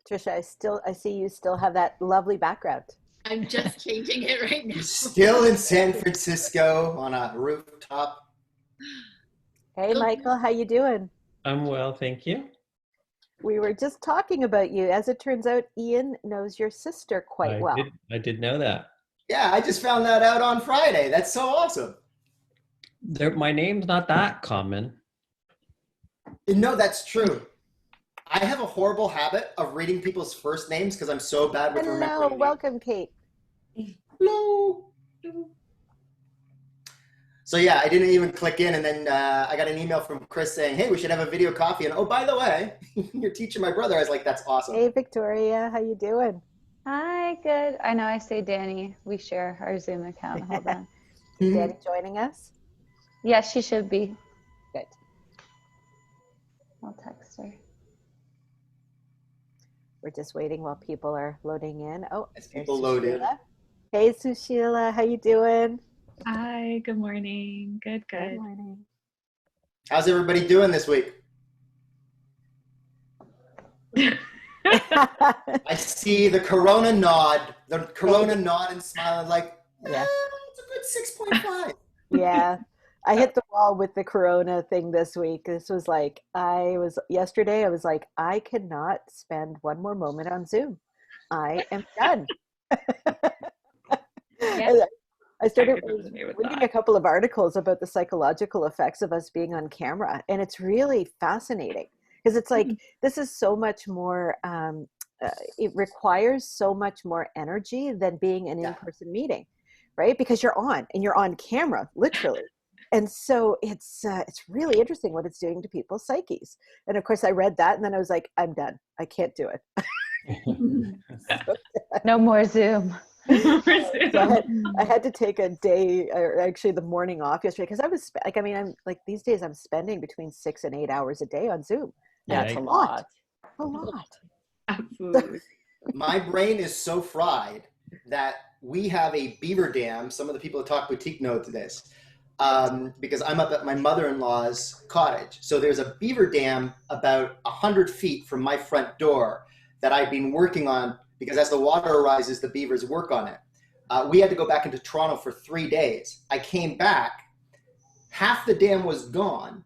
Trisha, I see you still have that lovely background. I'm just changing it right now. Still in San Francisco on a rooftop. Hey, Michael, how you doing? I'm well, thank you. We were just talking about you. As it turns out, Ian knows your sister quite well. I did know that. Yeah, I just found that out on Friday. That's so awesome. My name's not that common. No, that's true. I have a horrible habit of reading people's first names because I'm so bad with remembering Hello, names. welcome, Kate. Hello. So yeah, I didn't even click in, and then I got an email from Chris saying, hey, we should have a video coffee. And oh, by the way, you're teaching my brother. I was like, that's awesome. Hey, Victoria, how you doing? Hi, good. I know I say Danny. We share our Zoom account. Hold on. Is Danny joining us? Yeah, she should be. Good. I'll text her. We're just waiting while people are loading in. Oh, as people load in. Hey, Sushila, how you doing? Hi, good morning. Good. Good morning. How's everybody doing this week? I see the Corona nod and smiling like, yeah, it's a good 6.5. Yeah. I hit the wall with the Corona thing this week. This was like, yesterday I was like, I cannot spend one more moment on Zoom. I am done. Yeah. I started reading a couple of articles about the psychological effects of us being on camera. And it's really fascinating because it's like, this is so much more, it requires so much more energy than being an in-person meeting, right? Because you're on camera, literally. And so it's really interesting what it's doing to people's psyches. And of course I read that and then I was like, I'm done. I can't do it. No more Zoom. So I had to take a day, or actually the morning off yesterday, because I was I'm like, these days I'm spending between 6 and 8 hours a day on Zoom. That's a lot. A lot. Absolutely. My brain is so fried that we have a beaver dam. Some of the people at Talk Boutique know this. Because I'm up at my mother-in-law's cottage. So there's a beaver dam about 100 feet from my front door that I've been working on because as the water rises, the beavers work on it. We had to go back into Toronto for 3 days. I came back, half the dam was gone,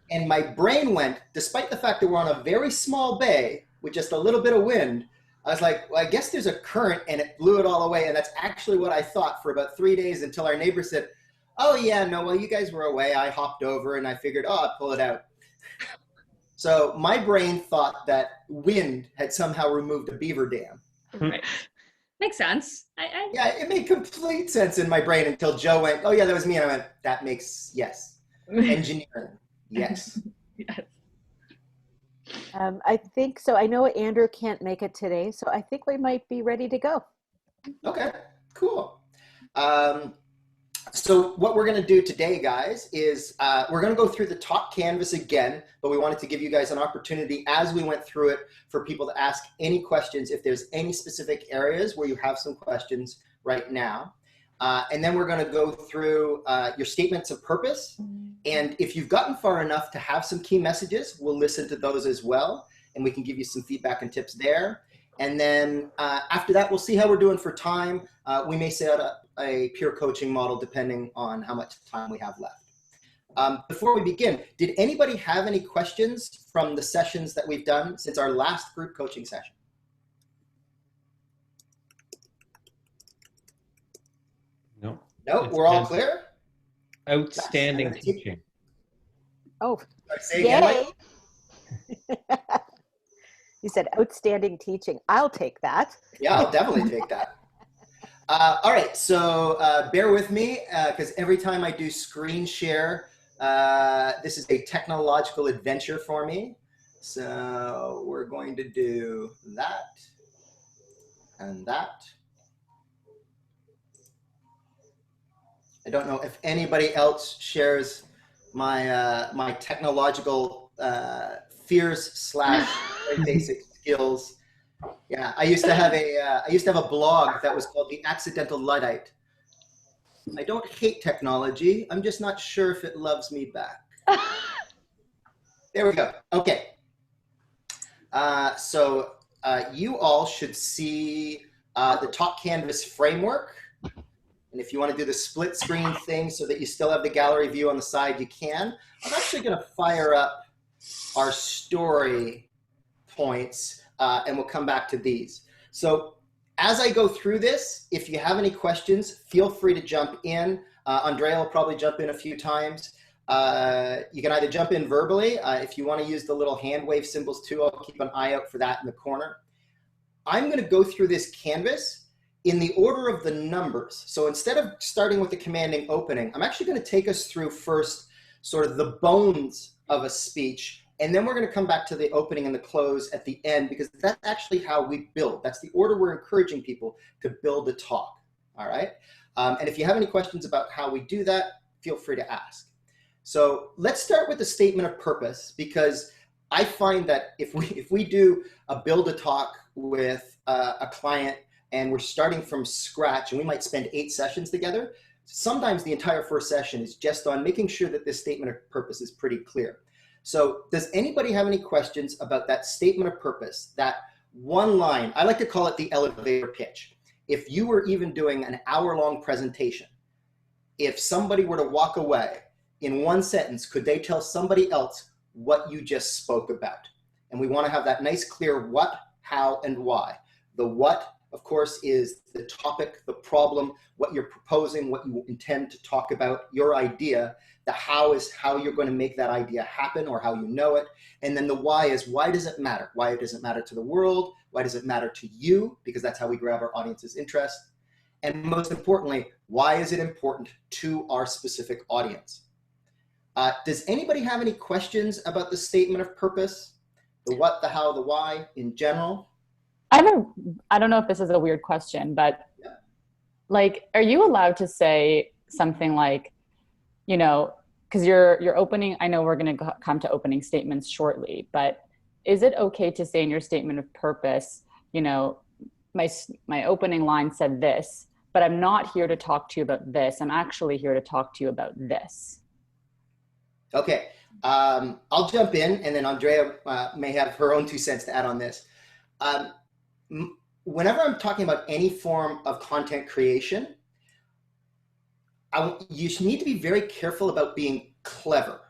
and my brain went, despite the fact that we're on a very small bay with just a little bit of wind, I was like, well, I guess there's a current, and it blew it all away. And that's actually what I thought for about 3 days until our neighbor said, oh yeah, no, well, you guys were away. I hopped over and I figured, oh, I'll pull it out. So my brain thought that wind had somehow removed a beaver dam. Right. Makes sense. Yeah, it made complete sense in my brain until Joe went, oh yeah, that was me. And I went, that makes, yes. Engineering, yes. Yes. I think so. I know Andrew can't make it today, so I think we might be ready to go. Okay, cool. So what we're going to do today, guys, is we're going to go through the top canvas again, but we wanted to give you guys an opportunity as we went through it for people to ask any questions if there's any specific areas where you have some questions right now. And then we're going to go through your statements of purpose. And if you've gotten far enough to have some key messages, we'll listen to those as well. And we can give you some feedback and tips there. And then after that, we'll see how we're doing for time. We may set up a peer coaching model depending on how much time we have left. Before we begin, did anybody have any questions from the sessions that we've done since our last group coaching session? No. No, we're all clear? Outstanding teaching. Oh, say again, yay. You said outstanding teaching. I'll take that. Yeah, I'll definitely take that. All right, so bear with me because every time I do screen share, this is a technological adventure for me. So we're going to do that and that. I don't know if anybody else shares my my technological fears / very basic skills. Yeah, I used to have a blog that was called The Accidental Luddite. I don't hate technology. I'm just not sure if it loves me back. There we go. Okay. So you all should see the top canvas framework. And if you want to do the split screen thing so that you still have the gallery view on the side, you can. I'm actually going to fire up our story points, and we'll come back to these. So as I go through this, if you have any questions, feel free to jump in. Andrea will probably jump in a few times. You can either jump in verbally. If you want to use the little hand wave symbols too, I'll keep an eye out for that in the corner. I'm going to go through this canvas in the order of the numbers. So instead of starting with the commanding opening, I'm actually going to take us through first sort of the bones of a speech, and then we're going to come back to the opening and the close at the end, because that's actually how we build. That's the order we're encouraging people to build a talk, all right? And if you have any questions about how we do that, feel free to ask. So let's start with the statement of purpose, because I find that if we do a build a talk with a client and we're starting from scratch and we might spend 8 sessions together, sometimes the entire first session is just on making sure that this statement of purpose is pretty clear. So does anybody have any questions about that statement of purpose, that one line? I like to call it the elevator pitch. If you were even doing an hour-long presentation, if somebody were to walk away in one sentence, could they tell somebody else what you just spoke about? And we want to have that nice, clear what, how, and why. The what, of course, is the topic, the problem, what you're proposing, what you intend to talk about, your idea. The how is how you're going to make that idea happen or how you know it. And then the why is, why does it matter? Why does it matter to the world? Why does it matter to you? Because that's how we grab our audience's interest. And most importantly, why is it important to our specific audience? Does anybody have any questions about the statement of purpose? The what, the how, the why in general? I don't know if this is a weird question, but Yeah. like, are you allowed to say something like, you know, because you're opening, I know we're going to come to opening statements shortly, but is it okay to say in your statement of purpose, you know, my opening line said this, but I'm not here to talk to you about this. I'm actually here to talk to you about this. Okay, I'll jump in, and then Andrea may have her own 2 cents to add on this. Whenever I'm talking about any form of content creation, you need to be very careful about being clever.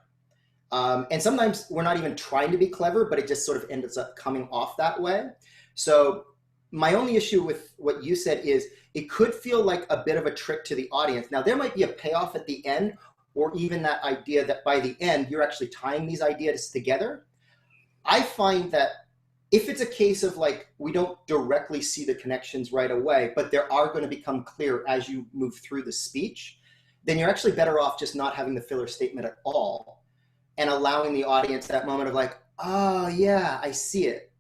And sometimes we're not even trying to be clever, but it just sort of ends up coming off that way. So my only issue with what you said is it could feel like a bit of a trick to the audience. Now, there might be a payoff at the end, or even that idea that by the end, you're actually tying these ideas together. I find that if it's a case of like, we don't directly see the connections right away, but there are going to become clear as you move through the speech, then you're actually better off just not having the filler statement at all and allowing the audience that moment of like, oh yeah, I see it.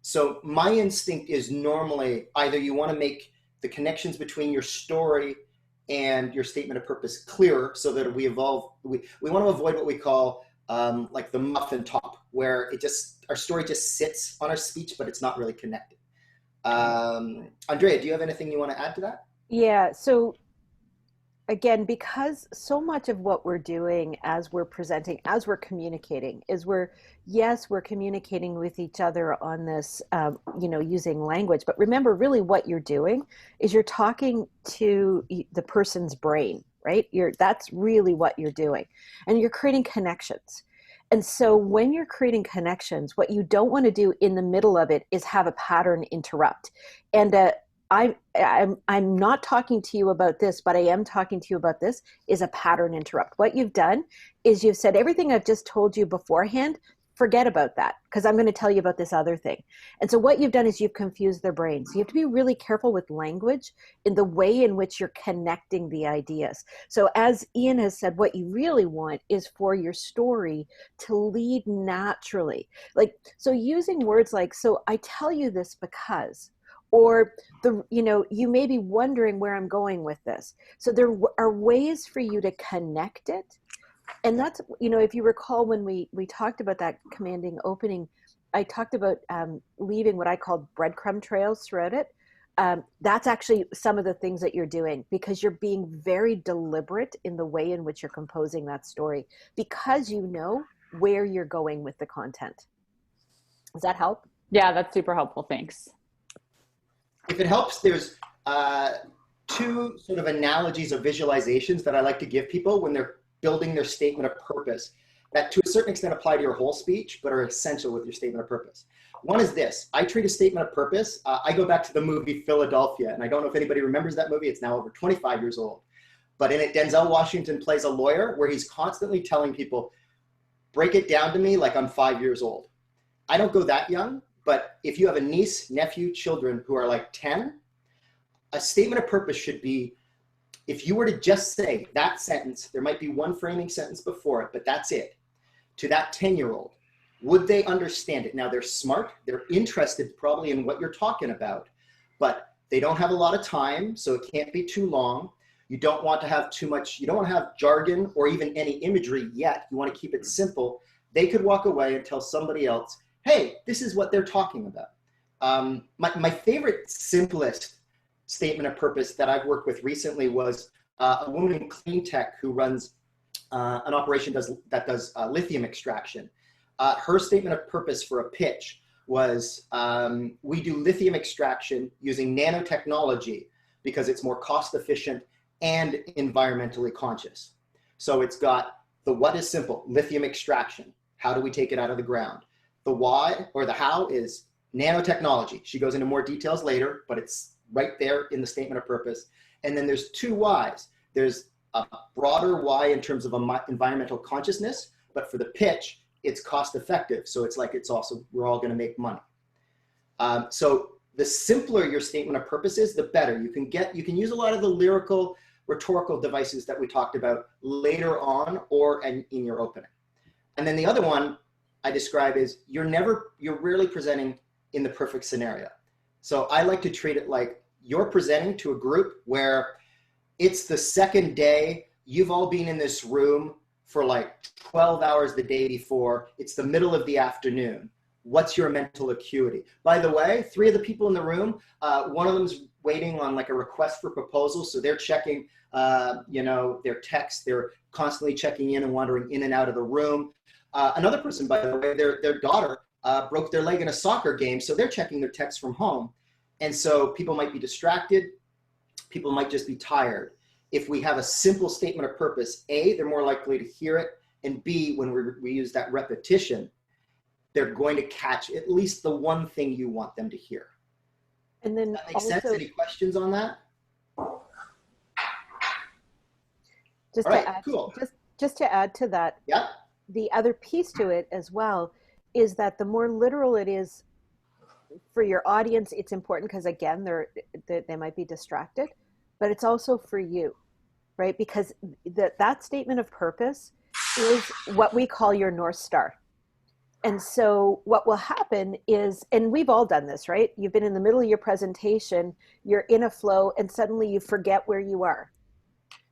So my instinct is normally either you want to make the connections between your story and your statement of purpose clearer so that we want to avoid what we call like the muffin top, where our story just sits on our speech, but it's not really connected. Andrea, do you have anything you want to add to that? Yeah, so again, because so much of what we're doing as we're presenting, as we're communicating, is we're communicating with each other on this, using language. But remember, really what you're doing is you're talking to the person's brain, right? That's really what you're doing. And you're creating connections. And so when you're creating connections, what you don't want to do in the middle of it is have a pattern interrupt. And I'm not talking to you about this, but I am talking to you about this, is a pattern interrupt. What you've done is you've said everything I've just told you beforehand, forget about that, because I'm going to tell you about this other thing. And so what you've done is you've confused their brains. You have to be really careful with language in the way in which you're connecting the ideas. So as Ian has said, what you really want is for your story to lead naturally. So using words like, so I tell you this because, or you may be wondering where I'm going with this. So there are ways for you to connect it. And that's, if you recall when we talked about that commanding opening, I talked about leaving what I called breadcrumb trails throughout it. That's actually some of the things that you're doing, because you're being very deliberate in the way in which you're composing that story, because you know where you're going with the content. Does that help? Yeah, that's super helpful. Thanks. If it helps, there's two sort of analogies or visualizations that I like to give people when they're building their statement of purpose that to a certain extent apply to your whole speech, but are essential with your statement of purpose. One is this. I treat a statement of purpose. I go back to the movie Philadelphia, and I don't know if anybody remembers that movie. It's now over 25 years old. But in it, Denzel Washington plays a lawyer where he's constantly telling people, break it down to me like I'm 5 years old. I don't go that young, but if you have a niece, nephew, children who are like 10, a statement of purpose should be, if you were to just say that sentence, there might be one framing sentence before it, but that's it, to that 10-year-old, would they understand it? Now, they're smart, they're interested probably in what you're talking about, but they don't have a lot of time, so it can't be too long. You don't want to have too much, you don't want to have jargon or even any imagery yet. You want to keep it simple. They could walk away and tell somebody else, hey, this is what they're talking about. My favorite, simplest statement of purpose that I've worked with recently was a woman in clean tech who runs an operation that does lithium extraction. Her statement of purpose for a pitch was, we do lithium extraction using nanotechnology because it's more cost efficient and environmentally conscious. So it's got the what is simple, lithium extraction. How do we take it out of the ground? The why or the how is nanotechnology. She goes into more details later, but it's right there in the statement of purpose. And then there's two whys. There's a broader why in terms of environmental consciousness, but for the pitch, it's cost effective. So it's like, it's also, we're all gonna make money. So the simpler your statement of purpose is, the better. You can use a lot of the lyrical, rhetorical devices that we talked about later on or in your opening. And then the other one I describe is you're rarely presenting in the perfect scenario. So I like to treat it like you're presenting to a group where it's the second day, you've all been in this room for like 12 hours the day before, it's the middle of the afternoon. What's your mental acuity? By the way, 3 of the people in the room, one of them's waiting on like a request for proposal. So they're checking, their text, they're constantly checking in and wandering in and out of the room. Another person, by the way, their daughter broke their leg in a soccer game. So they're checking their texts from home. And so people might be distracted. People might just be tired. If we have a simple statement of purpose, A, they're more likely to hear it. And B, when we use that repetition, they're going to catch at least the one thing you want them to hear. And then Does that make sense? Any questions on that? Just All right, to add, cool. just to add to that, Yeah. the other piece to it as well is that the more literal it is for your audience, it's important because again, they might be distracted, but it's also for you, right? Because that statement of purpose is what we call your North Star. And so what will happen is, and we've all done this, right? You've been in the middle of your presentation, you're in a flow, and suddenly you forget where you are.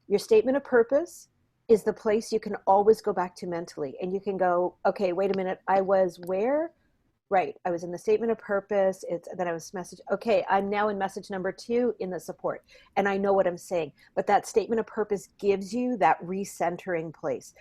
Your statement of purpose is the place you can always go back to mentally. And you can go, okay, wait a minute, I was where? Right, I was in the statement of purpose, then I was message, okay, I'm now in message number 2 in the support, and I know what I'm saying. But that statement of purpose gives you that recentering place.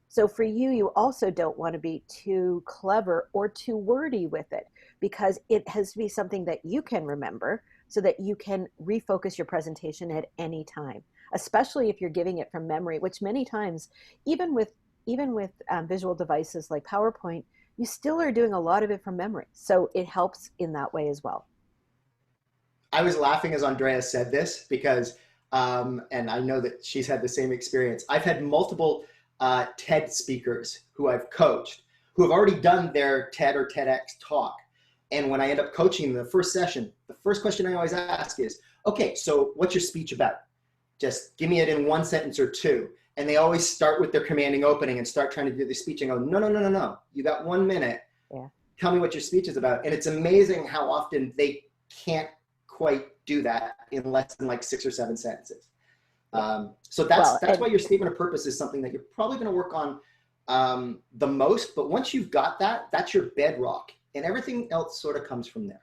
So for you, you also don't want to be too clever or too wordy with it, because it has to be something that you can remember so that you can refocus your presentation at any time, especially if you're giving it from memory, which many times, even with visual devices like PowerPoint, you still are doing a lot of it from memory. So it helps in that way as well. I was laughing as Andrea said this because, and I know that she's had the same experience. I've had multiple TED speakers who I've coached who have already done their TED or TEDx talk. And when I end up coaching the first session, the first question I always ask is, okay, so what's your speech about? Just give me it in 1 sentence or 2. And they always start with their commanding opening and start trying to do the speech and go, no. You got 1 minute. Yeah. Tell me what your speech is about. And it's amazing how often they can't quite do that in less than like 6 or 7 sentences. So that's why your statement of purpose is something that you're probably going to work on the most. But once you've got that, that's your bedrock. And everything else sort of comes from there.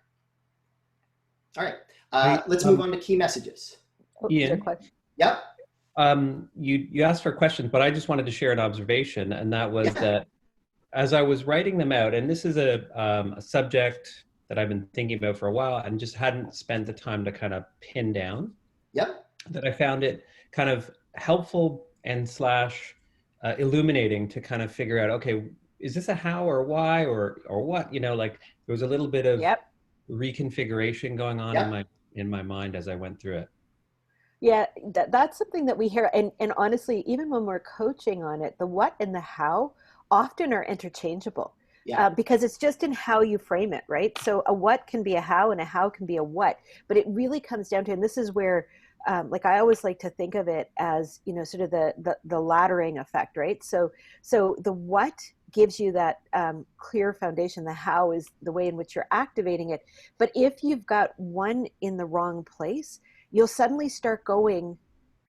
All right. Let's move on to key messages. Ian? Yep. You asked for questions, but I just wanted to share an observation, and that was that as I was writing them out, and this is a subject that I've been thinking about for a while and just hadn't spent the time to kind of pin down. Yep. That I found it kind of helpful and slash illuminating to kind of figure out, okay, is this a how or why or what? You know, like there was a little bit of Yep. reconfiguration going on Yep. in my mind as I went through it. Yeah, that's something that we hear. And honestly, even when we're coaching on it, the what and the how often are interchangeable. Yeah. Because it's just in how you frame it, right? So a what can be a how and a how can be a what. But it really comes down to, and this is where, like I always like to think of it as, you know, sort of the laddering effect, right? So the what gives you that clear foundation. The how is the way in which you're activating it. But if you've got one in the wrong place, you'll suddenly start going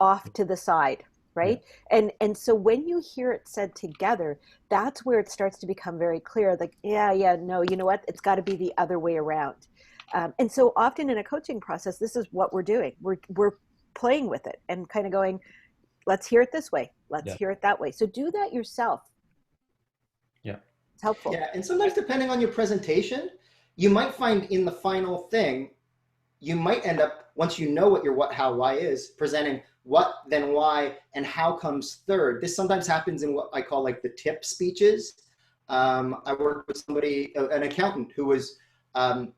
off to the side, right? And so when you hear it said together, that's where it starts to become very clear, like, yeah, no, you know what, it's got to be the other way around. And so often in a coaching process, this is what we're doing. We're playing with it and kind of going, let's hear it this way, let's hear it that way. So do that yourself. Yeah, it's helpful. Yeah, and sometimes depending on your presentation, you might find in the final thing, you might end up, once you know what your what, how, why is, presenting what, then why, and how comes third. This sometimes happens in what I call like the tip speeches. I worked with somebody, an accountant, who was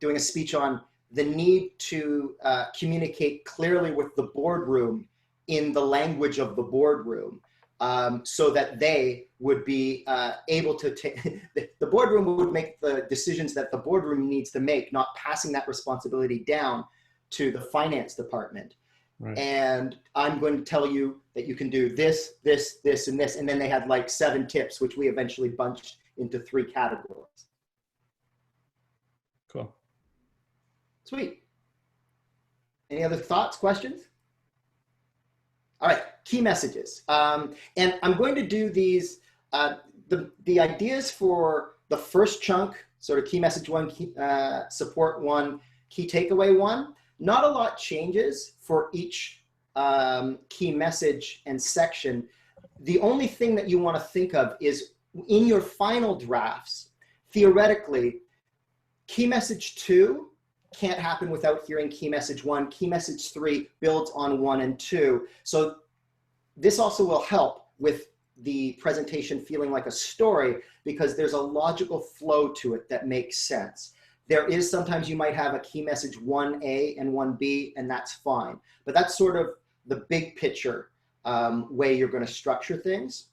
doing a speech on the need to communicate clearly with the boardroom in the language of the boardroom, so that they would be able to take, the boardroom would make the decisions that the boardroom needs to make, not passing that responsibility down to the finance department. Right. And I'm going to tell you that you can do this, this, this, and this. And then they had like 7 tips, which we eventually bunched into 3 categories. Cool. Sweet. Any other thoughts, questions? All right, key messages. And I'm going to do these, the ideas for the first chunk, sort of key message 1, support 1, key takeaway 1. Not a lot changes for each key message and section. The only thing that you want to think of is in your final drafts, theoretically, key message 2 can't happen without hearing key message 1. Key message 3 builds on 1 and 2. So this also will help with the presentation feeling like a story, because there's a logical flow to it that makes sense. There is sometimes you might have a key message 1A and 1B, and that's fine. But that's sort of the big picture way you're going to structure things.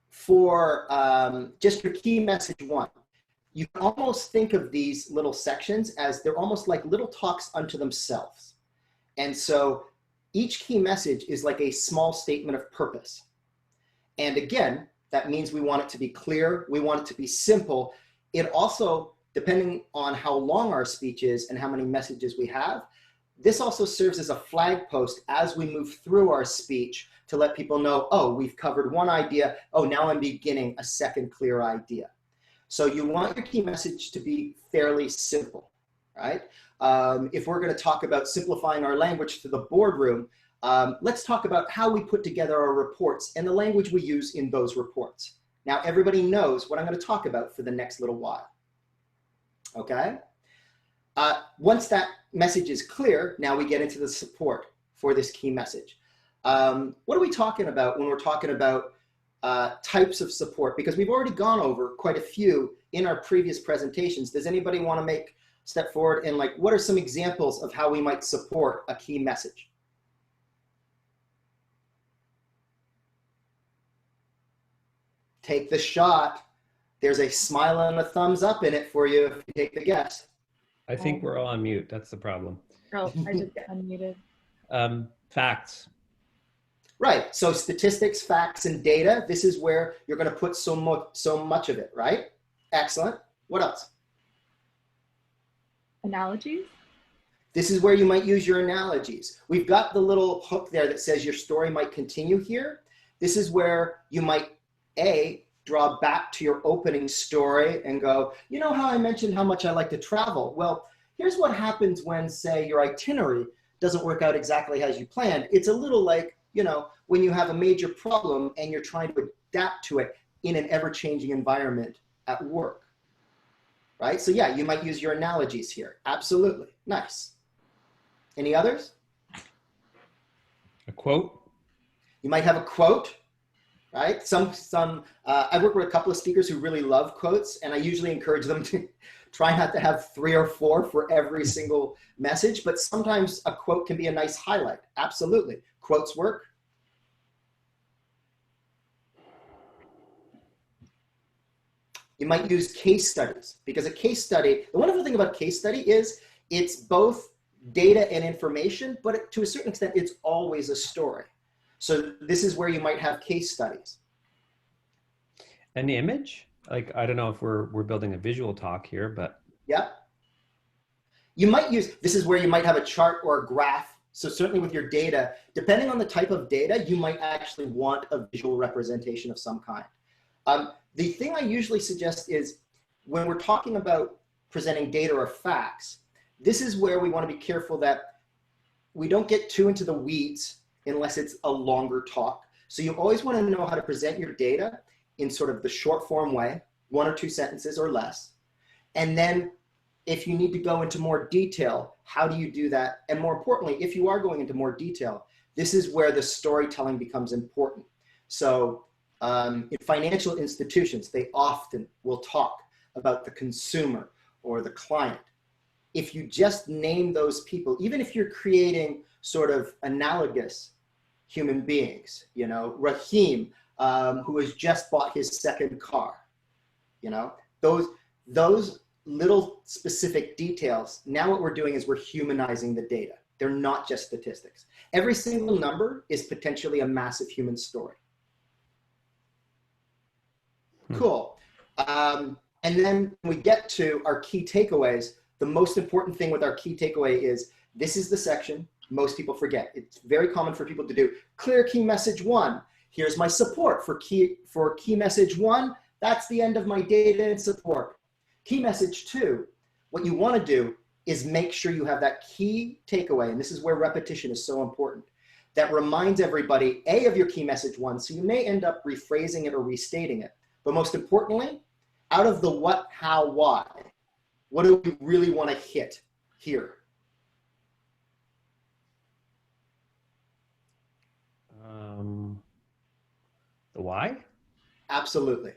For just your key message 1, you can almost think of these little sections as they're almost like little talks unto themselves. And so each key message is like a small statement of purpose. And again, that means we want it to be clear. We want it to be simple. It also, depending on how long our speech is and how many messages we have, this also serves as a flag post as we move through our speech to let people know, oh, we've covered one idea. Oh, now I'm beginning a second clear idea. So you want your key message to be fairly simple, right? If we're going to talk about simplifying our language to the boardroom, let's talk about how we put together our reports and the language we use in those reports. Now, everybody knows what I'm going to talk about for the next little while. Okay? Once that message is clear, now we get into the support for this key message. What are we talking about when we're talking about types of support? Because we've already gone over quite a few in our previous presentations. Does anybody want to step forward and like, what are some examples of how we might support a key message? Take the shot. There's a smile and a thumbs up in it for you if you take the guess. I think we're all on mute. That's the problem. Oh, I just got unmuted. Facts. Right. So statistics, facts, and data. This is where you're going to put so much of it, right? Excellent. What else? Analogies? This is where you might use your analogies. We've got the little hook there that says your story might continue here. This is where you might, draw back to your opening story and go, you know how I mentioned how much I like to travel? Well, here's what happens when, say, your itinerary doesn't work out exactly as you planned. It's a little like, you know, when you have a major problem and you're trying to adapt to it in an ever-changing environment at work. right? So yeah, you might use your analogies here. Absolutely. Nice. Any others? A quote? You might have a quote, right? I work with a couple of speakers who really love quotes, and I usually encourage them to try not to have 3 or 4 for every single message, but sometimes a quote can be a nice highlight. Absolutely. Quotes work. You might use case studies, because a case study, the wonderful thing about case study is it's both data and information, but to a certain extent, it's always a story. So this is where you might have case studies. An image? Like, I don't know if we're building a visual talk here, but. Yeah. You might use, this is where you might have a chart or a graph. So certainly with your data, depending on the type of data, you might actually want a visual representation of some kind. The thing I usually suggest is when we're talking about presenting data or facts, this is where we want to be careful that we don't get too into the weeds unless it's a longer talk. So you always want to know how to present your data in sort of the short form way, 1 or 2 sentences or less. And then if you need to go into more detail, how do you do that? And more importantly, if you are going into more detail, this is where the storytelling becomes important. So in financial institutions, they often will talk about the consumer or the client. If you just name those people, even if you're creating sort of analogous human beings, you know, Rahim, who has just bought his 2nd car, you know, those little specific details, now what we're doing is we're humanizing the data. They're not just statistics. Every single number is potentially a massive human story. Cool. And then when we get to our key takeaways, the most important thing with our key takeaway is this is the section most people forget. It's very common for people to do clear key message 1. Here's my support for key message 1. That's the end of my data and support. Key message 2, what you want to do is make sure you have that key takeaway, and this is where repetition is so important, that reminds everybody, A, of your key message 1, so you may end up rephrasing it or restating it. But most importantly, out of the what, how, why, what do we really want to hit here? The why? Absolutely.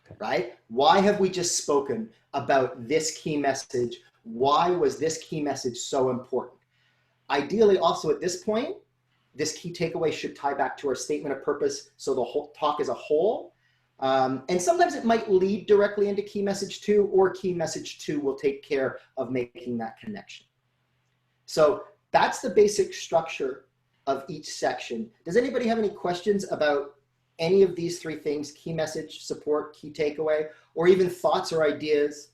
Okay. Right? Why have we just spoken about this key message? Why was this key message so important? Ideally, also at this point, this key takeaway should tie back to our statement of purpose, so the whole talk as a whole. And sometimes it might lead directly into key message 2, or key message 2 will take care of making that connection. So that's the basic structure of each section. Does anybody have any questions about any of these 3 things: key message, support, key takeaway, or even thoughts or ideas?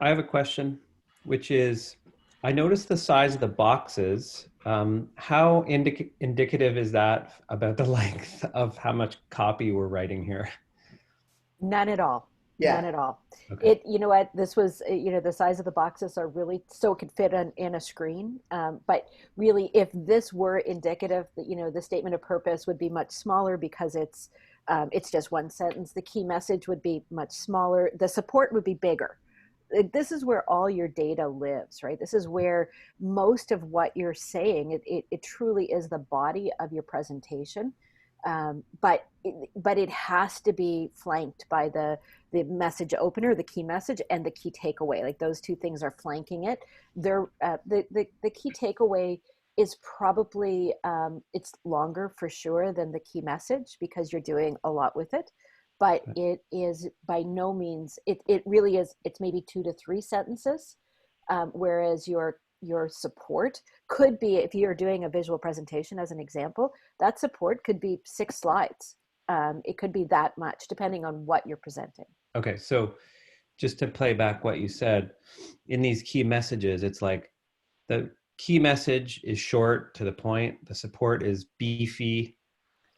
I have a question, which is, I noticed the size of the boxes. How indicative is that about the length of how much copy we're writing here? None at all. Yeah. None at all. Okay. You know what, this was, the size of the boxes are really so it could fit in a screen. But really, if this were indicative, that, the statement of purpose would be much smaller because it's just 1 sentence. The key message would be much smaller. The support would be bigger. This is where all your data lives, right? This is where most of what you're saying, it truly is the body of your presentation. But it has to be flanked by the message opener, the key message, and the key takeaway. Like those 2 things are flanking it. They're the key takeaway is probably it's longer for sure than the key message because you're doing a lot with it. But it is by no means, it really is, it's maybe 2 to 3 sentences, whereas your support could be, if you're doing a visual presentation as an example, that support could be 6 slides. It could be that much depending on what you're presenting. Okay, so just to play back what you said, in these key messages, it's like the key message is short to the point, the support is beefy,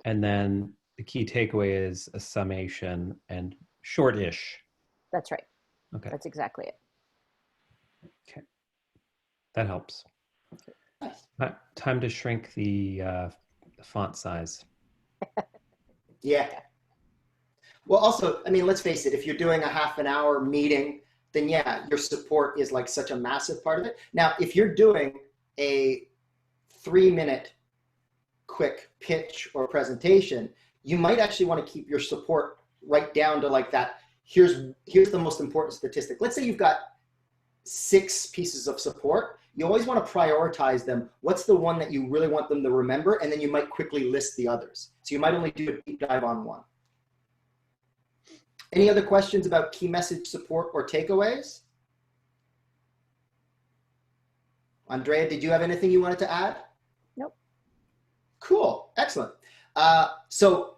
and then the key takeaway is a summation and short-ish. That's right. Okay. That's exactly it. Okay. That helps. Nice. Time to shrink the font size. Yeah. Well, also, I mean, let's face it, if you're doing a half an hour meeting, then yeah, your support is like such a massive part of it. Now, if you're doing a 3-minute quick pitch or presentation, you might actually want to keep your support right down to like that. Here's the most important statistic. Let's say you've got 6 pieces of support. You always want to prioritize them. What's the one that you really want them to remember? And then you might quickly list the others. So you might only do a deep dive on one. Any other questions about key message support or takeaways? Andrea, did you have anything you wanted to add? Nope. Cool, excellent. So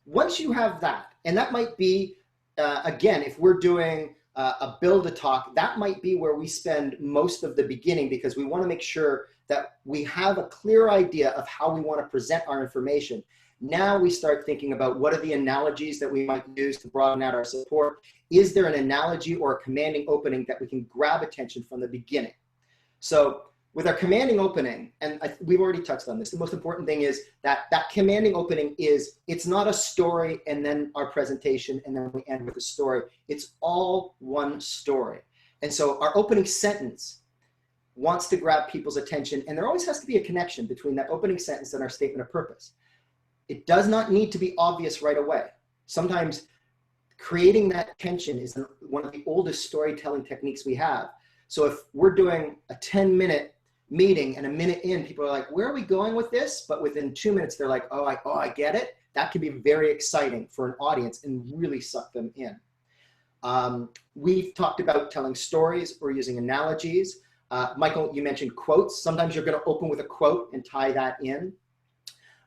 once you have that, and that might be, again, if we're doing a build a talk, that might be where we spend most of the beginning, because we want to make sure that we have a clear idea of how we want to present our information. Now we start thinking about what are the analogies that we might use to broaden out our support. Is there an analogy or a commanding opening that we can grab attention from the beginning? So with our commanding opening, and we've already touched on this, the most important thing is that that commanding opening is, it's not a story and then our presentation and then we end with a story. It's all one story. And so our opening sentence wants to grab people's attention, and there always has to be a connection between that opening sentence and our statement of purpose. It does not need to be obvious right away. Sometimes creating that tension is one of the oldest storytelling techniques we have. So if we're doing a 10-minute meeting and a minute in, people are like, where are we going with this? But within 2 minutes, they're like, oh, I get it. That can be very exciting for an audience and really suck them in. We've talked about telling stories or using analogies. Michael, you mentioned quotes. Sometimes you're going to open with a quote and tie that in.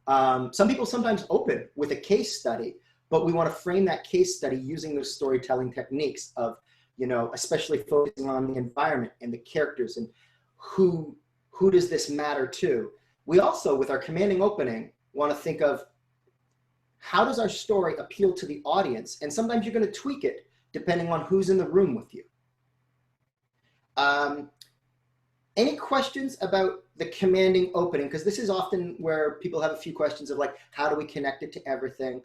Some people sometimes open with a case study, but we want to frame that case study using those storytelling techniques of, you know, especially focusing on the environment and the characters and who does this matter to. We also, with our commanding opening, want to think of how does our story appeal to the audience? And sometimes you're going to tweak it depending on who's in the room with you. Any questions about the commanding opening? Because this is often where people have a few questions of like, how do we connect it to everything?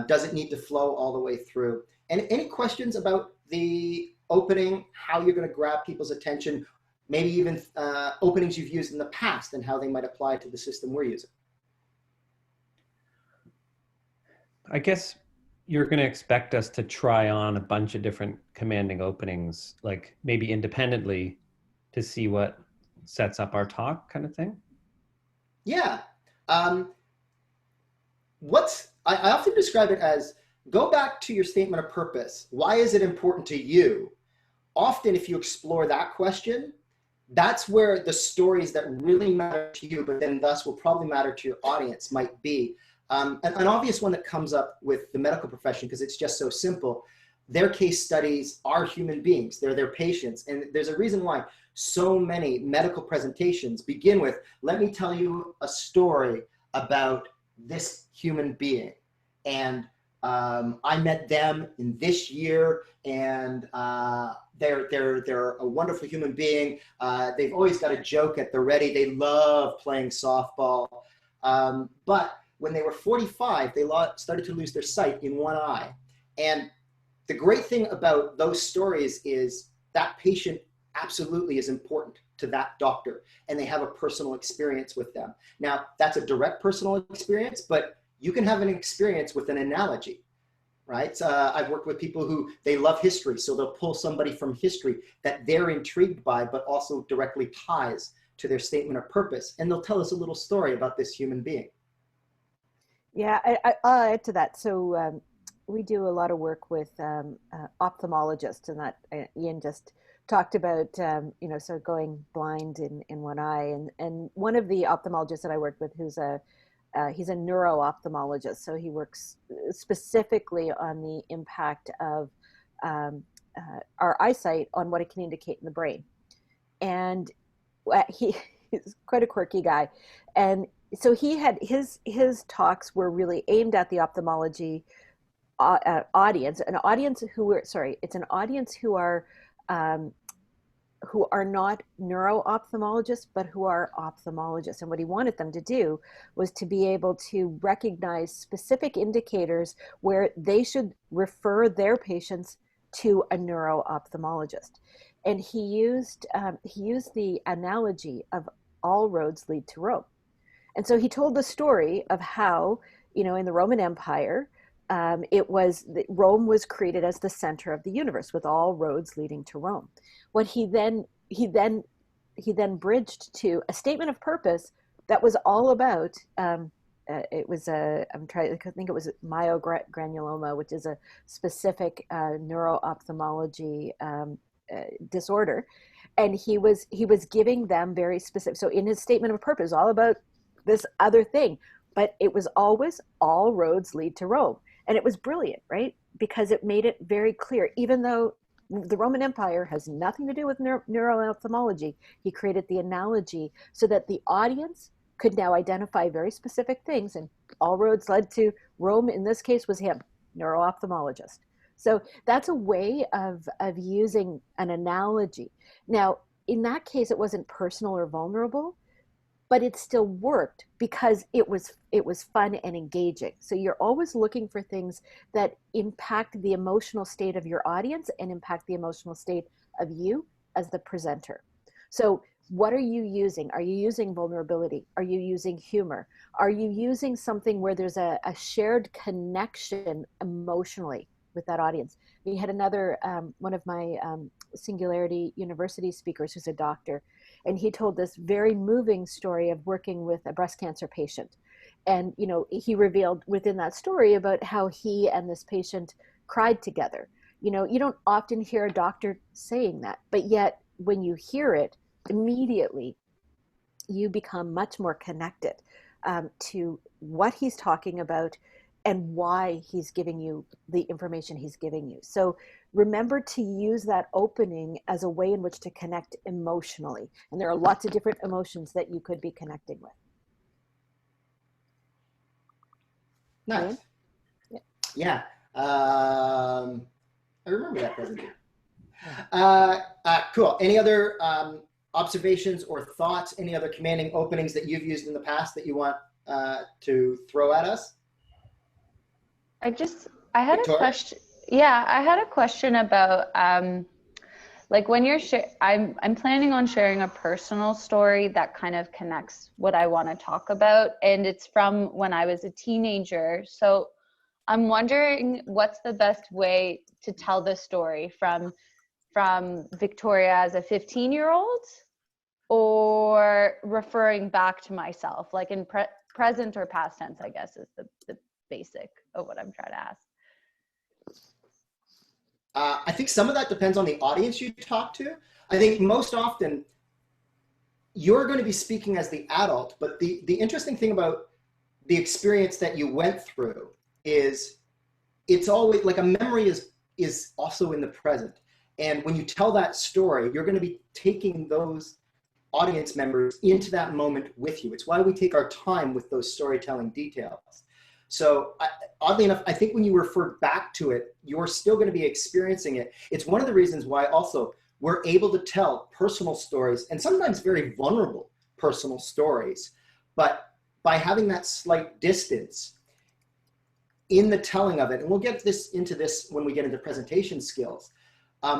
Does it need to flow all the way through? And any questions about the opening, how you're going to grab people's attention, maybe even openings you've used in the past and how they might apply to the system we're using? I guess you're going to expect us to try on a bunch of different commanding openings, like maybe independently, to see what sets up our talk, kind of thing. Yeah. I often describe it as, go back to your statement of purpose. Why is it important to you? Often if you explore that question, that's where the stories that really matter to you, but then thus will probably matter to your audience, might be. An obvious one that comes up with the medical profession, because it's just so simple, their case studies are human beings. They're their patients. And there's a reason why so many medical presentations begin with, let me tell you a story about this human being. And I met them in this year, and they're a wonderful human being. They've always got a joke at the ready. They love playing softball. But when they were 45, they started to lose their sight in one eye. And the great thing about those stories is that patient absolutely is important to that doctor, and they have a personal experience with them. Now, that's a direct personal experience, but you can have an experience with an analogy, right? I've worked with people who, they love history, so they'll pull somebody from history that they're intrigued by, but also directly ties to their statement of purpose, and they'll tell us a little story about this human being. Yeah, I'll add to that. So we do a lot of work with ophthalmologists, and that Ian just talked about, you know, so going blind in one eye. And one of the ophthalmologists that I work with, he's a neuro-ophthalmologist, so he works specifically on the impact of our eyesight on what it can indicate in the brain. And he's quite a quirky guy. And so he had his talks were really aimed at the ophthalmology audience, it's an audience who are who are not neuro-ophthalmologists, but who are ophthalmologists. And what he wanted them to do was to be able to recognize specific indicators where they should refer their patients to a neuro-ophthalmologist. And he used the analogy of all roads lead to Rome. And so he told the story of how, in the Roman Empire, Rome was created as the center of the universe, with all roads leading to Rome. What he then bridged to a statement of purpose that was all about. It was I think it was myogranuloma, which is a specific neuro-ophthalmology disorder, and he was giving them very specific. So in his statement of purpose, all about this other thing, but it was always all roads lead to Rome. And it was brilliant, right? Because it made it very clear, even though the Roman Empire has nothing to do with neuro-ophthalmology, he created the analogy so that the audience could now identify very specific things, and all roads led to Rome. In this case was him, neuro-ophthalmologist. So that's a way of using an analogy. Now, in that case, it wasn't personal or vulnerable, but it still worked because it was fun and engaging. So you're always looking for things that impact the emotional state of your audience and impact the emotional state of you as the presenter. So what are you using? Are you using vulnerability? Are you using humor? Are you using something where there's a shared connection emotionally with that audience? We had another, one of my Singularity University speakers who's a doctor, and he told this very moving story of working with a breast cancer patient. And, he revealed within that story about how he and this patient cried together. You don't often hear a doctor saying that, but yet when you hear it, immediately you become much more connected to what he's talking about and why he's giving you the information he's giving you. So remember to use that opening as a way in which to connect emotionally. And there are lots of different emotions that you could be connecting with. Nice. Yeah. Yeah. I remember that presentation. Cool. Any other observations or thoughts? Any other commanding openings that you've used in the past that you want to throw at us? I had Victoria? a question. Yeah, I had a question about like when you're I'm planning on sharing a personal story that kind of connects what I want to talk about, and it's from when I was a teenager. So I'm wondering what's the best way to tell this story from Victoria as a 15-year-old, or referring back to myself, like in present or past tense, I guess is the basic of what I'm trying to ask. I think some of that depends on the audience you talk to. I think most often you're going to be speaking as the adult, but the interesting thing about the experience that you went through is it's always like a memory is also in the present. And when you tell that story, you're going to be taking those audience members into that moment with you. It's why we take our time with those storytelling details. So oddly enough, I think when you refer back to it, you're still going to be experiencing it. It's one of the reasons why also we're able to tell personal stories, and sometimes very vulnerable personal stories. But by having that slight distance in the telling of it, and we'll get into this when we get into presentation skills,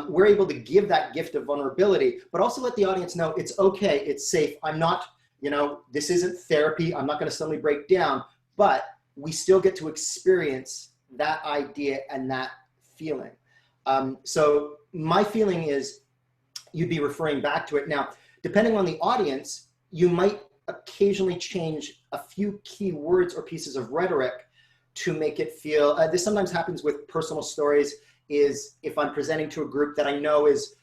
we're able to give that gift of vulnerability, but also let the audience know it's okay, it's safe. I'm not, this isn't therapy. I'm not going to suddenly break down, but we still get to experience that idea and that feeling. So my feeling is you'd be referring back to it. Now, depending on the audience, you might occasionally change a few key words or pieces of rhetoric to make it feel, this sometimes happens with personal stories, is if I'm presenting to a group that I know is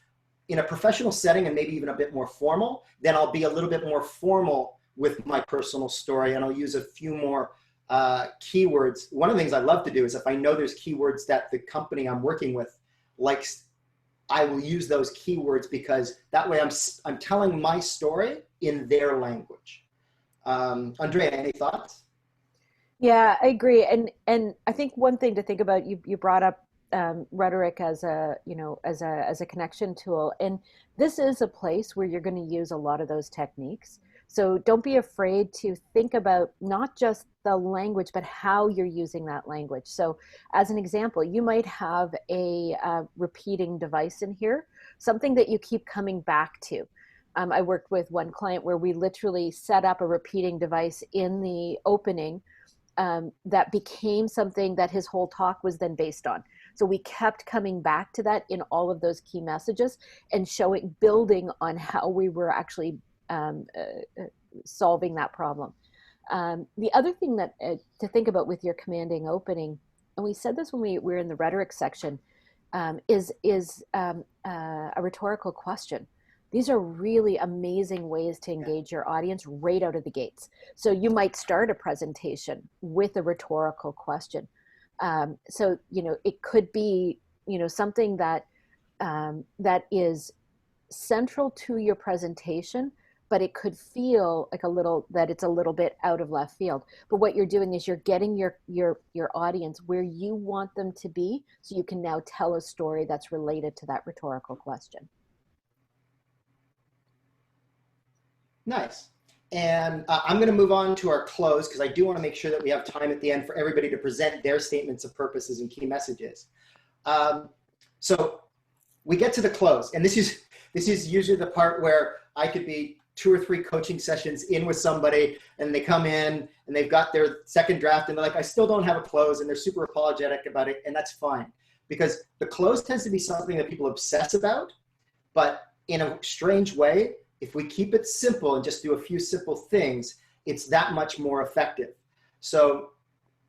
in a professional setting and maybe even a bit more formal, then I'll be a little bit more formal with my personal story, and I'll use a few more keywords. One of the things I love to do is if I know there's keywords that the company I'm working with likes, I will use those keywords because that way I'm telling my story in their language. Andrea, any thoughts? Yeah, I agree. And I think one thing to think about, you brought up rhetoric as a, as a connection tool. And this is a place where you're going to use a lot of those techniques. So don't be afraid to think about not just the language, but how you're using that language. So as an example, you might have a repeating device in here, something that you keep coming back to. I worked with one client where we literally set up a repeating device in the opening that became something that his whole talk was then based on. So we kept coming back to that in all of those key messages and building on how we were actually solving that problem. The other thing that to think about with your commanding opening, and we said this when we were in the rhetoric section, is a rhetorical question. These are really amazing ways to engage your audience right out of the gates. So you might start a presentation with a rhetorical question. So, it could be, something that that is central to your presentation, but it could feel like it's a little bit out of left field. But what you're doing is you're getting your audience where you want them to be, so you can now tell a story that's related to that rhetorical question. Nice. And I'm going to move on to our close because I do want to make sure that we have time at the end for everybody to present their statements of purposes and key messages. So we get to the close, and this is usually the part where I could be 2 or 3 coaching sessions in with somebody, and they come in and they've got their second draft and they're like, I still don't have a close, and they're super apologetic about it, and that's fine because the close tends to be something that people obsess about, but in a strange way, if we keep it simple and just do a few simple things, it's that much more effective. So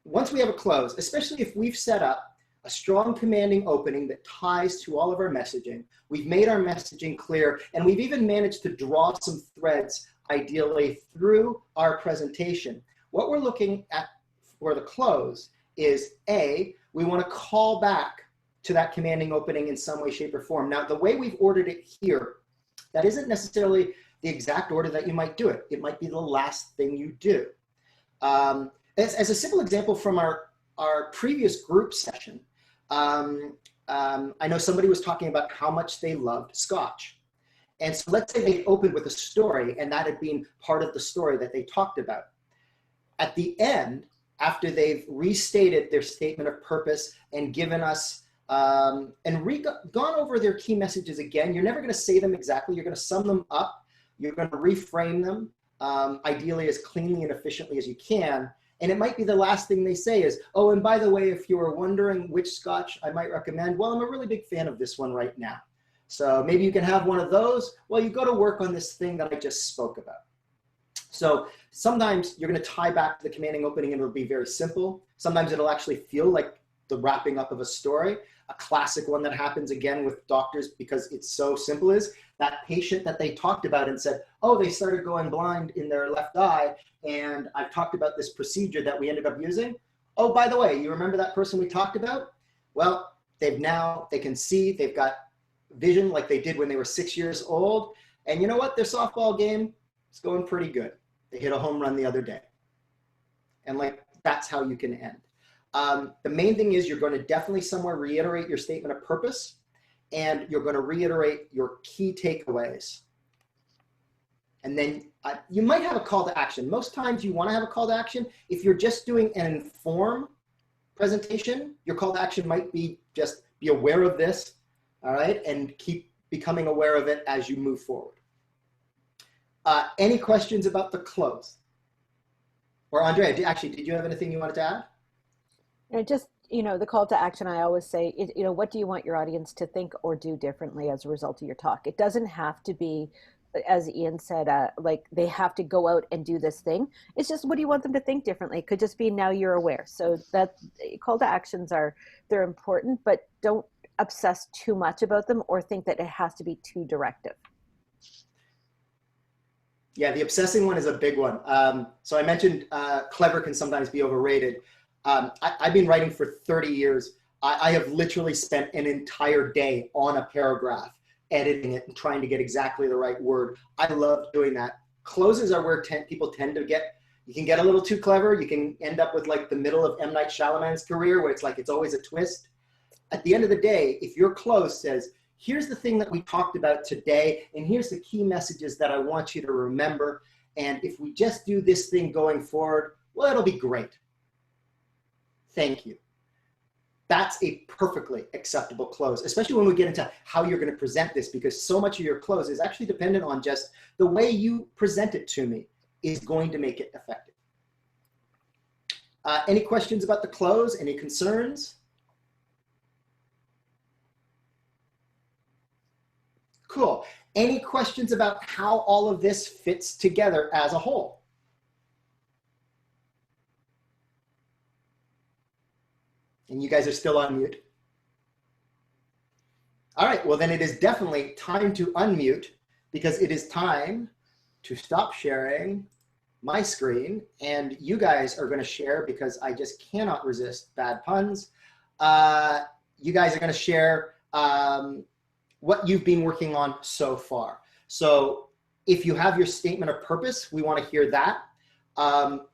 once we have a close, especially if we've set up a strong commanding opening that ties to all of our messaging, we've made our messaging clear, and we've even managed to draw some threads, ideally, through our presentation. What we're looking at for the close is, A, we want to call back to that commanding opening in some way, shape, or form. Now, the way we've ordered it here, that isn't necessarily the exact order that you might do it. It might be the last thing you do. As a simple example from our previous group session, I know somebody was talking about how much they loved Scotch. And so let's say they opened with a story, and that had been part of the story that they talked about. At the end, after they've restated their statement of purpose and given us gone over their key messages again, you're never going to say them exactly. You're going to sum them up. You're going to reframe them, ideally as cleanly and efficiently as you can. And it might be the last thing they say is, oh, and by the way, if you were wondering which Scotch I might recommend, well, I'm a really big fan of this one right now. So maybe you can have one of those while you go to work on this thing that I just spoke about. So sometimes you're going to tie back to the commanding opening and it'll be very simple. Sometimes it'll actually feel like the wrapping up of a story. A classic one that happens again with doctors because it's so simple is that patient that they talked about and said, oh, they started going blind in their left eye, and I've talked about this procedure that we ended up using. Oh, by the way, you remember that person we talked about? Well, they can see, they've got vision like they did when they were 6 years old. And you know what? Their softball game is going pretty good. They hit a home run the other day. And like, that's how you can end. The main thing is you're going to definitely somewhere reiterate your statement of purpose, and you're going to reiterate your key takeaways. And then you might have a call to action. Most times you want to have a call to action. If you're just doing an inform presentation, your call to action might be just be aware of this, all right, and keep becoming aware of it as you move forward. Any questions about the close? Or Andrea, did you have anything you wanted to add? And just, the call to action, I always say, what do you want your audience to think or do differently as a result of your talk? It doesn't have to be, as Ian said, like they have to go out and do this thing. It's just, what do you want them to think differently? It could just be, now you're aware. So that call to actions they're important, but don't obsess too much about them or think that it has to be too directive. Yeah, the obsessing one is a big one. So I mentioned clever can sometimes be overrated. I've been writing for 30 years. I have literally spent an entire day on a paragraph, editing it and trying to get exactly the right word. I love doing that. Closes are where people tend to get, you can get a little too clever. You can end up with like the middle of M. Night Shyamalan's career where it's like, it's always a twist. at the end of the day, if your close says, here's the thing that we talked about today, and here's the key messages that I want you to remember, and if we just do this thing going forward, well, it'll be great. Thank you. That's a perfectly acceptable close, especially when we get into how you're going to present this, because so much of your close is actually dependent on just the way you present it to me is going to make it effective. Any questions about the close? Any concerns? Cool. Any questions about how all of this fits together as a whole? And you guys are still on mute. All right, well then it is definitely time to unmute, because it is time to stop sharing my screen, and you guys are going to share, because I just cannot resist bad puns. You guys are going to share what you've been working on so far. So if you have your statement of purpose, we want to hear that.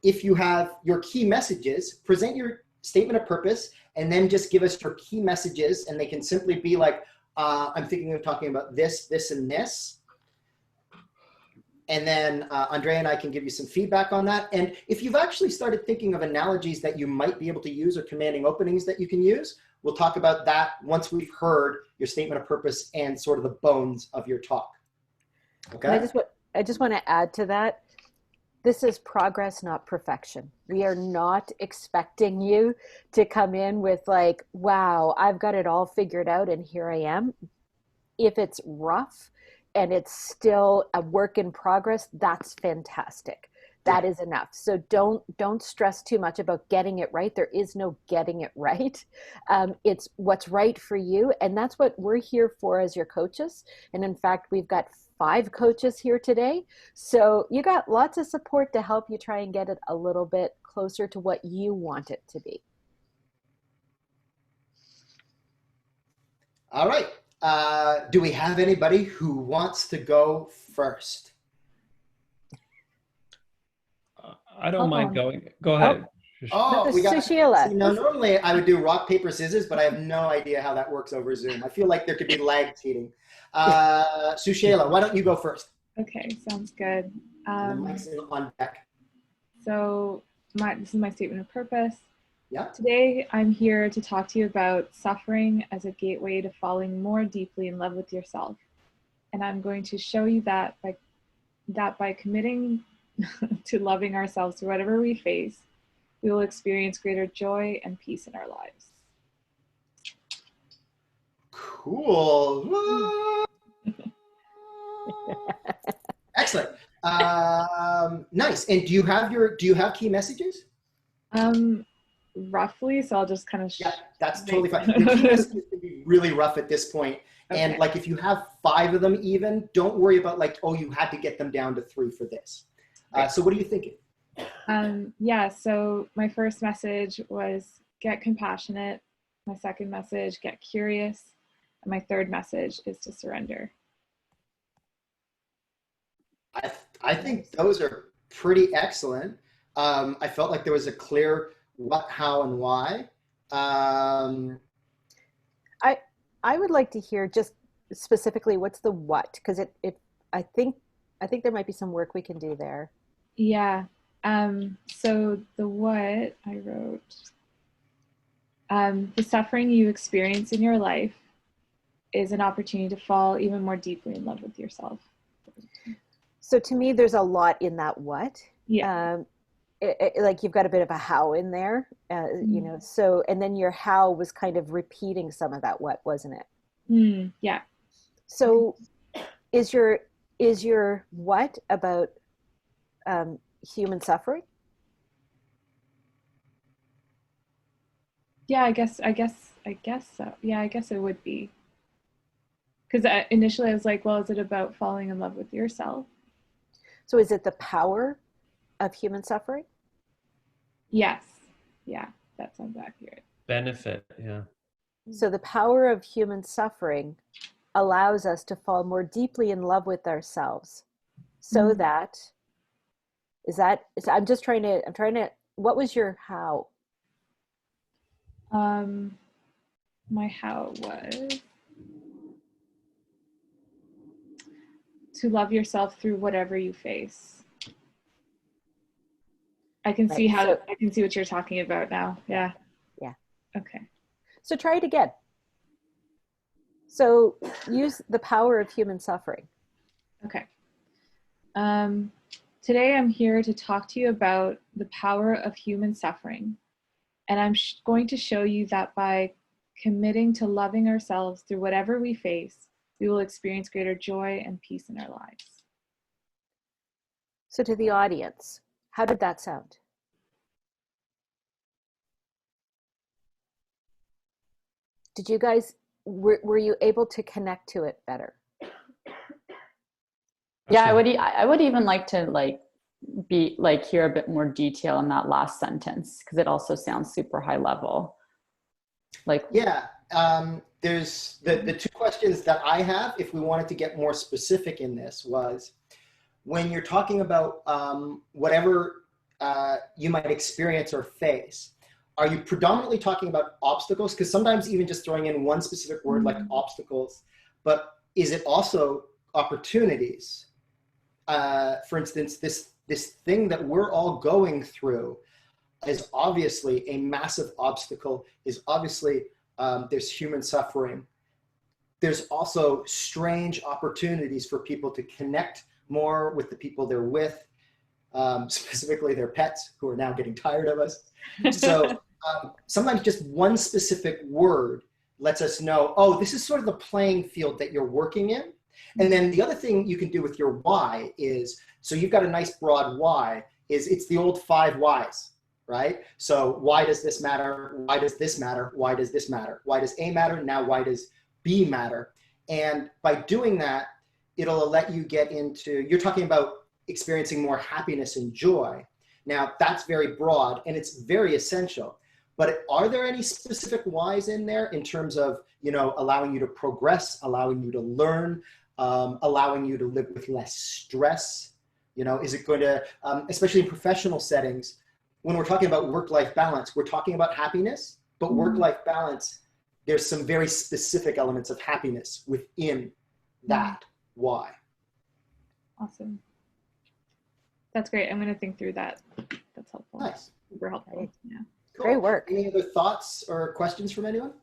If you have your key messages, present your statement of purpose, and then just give us your key messages, and they can simply be like, I'm thinking of talking about this, this, and this. And then Andrea and I can give you some feedback on that. And if you've actually started thinking of analogies that you might be able to use, or commanding openings that you can use, we'll talk about that once we've heard your statement of purpose and sort of the bones of your talk. Okay. I just want to add to that. This is progress, not perfection. We are not expecting you to come in with like, wow, I've got it all figured out and here I am. If it's rough and it's still a work in progress, that's fantastic. That is enough. So don't stress too much about getting it right. There is no getting it right. It's what's right for you. And that's what we're here for as your coaches. And in fact, we've got 5 coaches here today. So you got lots of support to help you try and get it a little bit closer to what you want it to be. All right. Do we have anybody who wants to go first? I don't mind going. Go ahead. Oh, we got Sushila. Now, normally I would do rock, paper, scissors, but I have no idea how that works over Zoom. I feel like there could be lag seating. Sushila, why don't you go first? Okay, sounds good. And the mic's on deck. So this is my statement of purpose. Yeah. Today, I'm here to talk to you about suffering as a gateway to falling more deeply in love with yourself. And I'm going to show you that by committing to loving ourselves through whatever we face, we will experience greater joy and peace in our lives. Cool. Excellent. Nice. And do you have key messages? Roughly, so I'll just kind of yeah, that's totally fine. The key messages can be really rough at this point. Okay. And like if you have 5 of them even, don't worry about like, oh, you had to get them down to 3 for this. So what are you thinking? Yeah, so my first message was get compassionate. My second message, get curious. And my third message is to surrender. I think those are pretty excellent. I felt like there was a clear what, how, and why. I would like to hear just specifically what's the what, because I think there might be some work we can do there. Yeah. So the what I wrote, the suffering you experience in your life is an opportunity to fall even more deeply in love with yourself. So to me, there's a lot in that what. Yeah. Like you've got a bit of a how in there, you know, so, and then your how was kind of repeating some of that what, wasn't it? Yeah. So is your what about human suffering? Yeah, I guess so. Yeah, I guess it would be. Because initially I was like, well, is it about falling in love with yourself? So is it the power of human suffering? Yes. Yeah, that sounds accurate. Benefit, yeah. So the power of human suffering allows us to fall more deeply in love with ourselves. So that, I'm trying to, what was your how? my how was to love yourself through whatever you face. I can see Right, how so- I can see what you're talking about now. Yeah. Yeah. Okay. So try it again. So use the power of human suffering. Okay. Today I'm here to talk to you about the power of human suffering. And I'm going to show you that by committing to loving ourselves through whatever we face, we will experience greater joy and peace in our lives. So to the audience, how did that sound? Did you guys, were you able to connect to it better? Yeah, I would even like to hear a bit more detail in that last sentence, because it also sounds super high level. Like, Yeah, there's the two questions that I have, if we wanted to get more specific in this, was when you're talking about whatever you might experience or face, are you predominantly talking about obstacles? Because sometimes even just throwing in one specific word like obstacles, but is it also opportunities? For instance, this thing that we're all going through is obviously a massive obstacle, is obviously there's human suffering. There's also strange opportunities for people to connect more with the people they're with, specifically their pets who are now getting tired of us. So sometimes just one specific word lets us know, oh, this is sort of the playing field that you're working in. And then the other thing you can do with your why is, so you've got a nice broad why, is it's the old 5 whys, right? So why does this matter? Why does this matter? Why does this matter? Why does A matter? Now why does B matter? And by doing that, it'll let you get into, you're talking about experiencing more happiness and joy. Now that's very broad and it's very essential. But are there any specific whys in there in terms of, you know, allowing you to progress, allowing you to learn, allowing you to live with less stress? You know, is it going to, especially in professional settings, when we're talking about work-life balance, we're talking about happiness, but work-life balance, there's some very specific elements of happiness within that why. Awesome. That's great. I'm going to think through that. That's helpful. Nice. Super helpful. Right. Yeah. Cool. Great work. Any other thoughts or questions from anyone?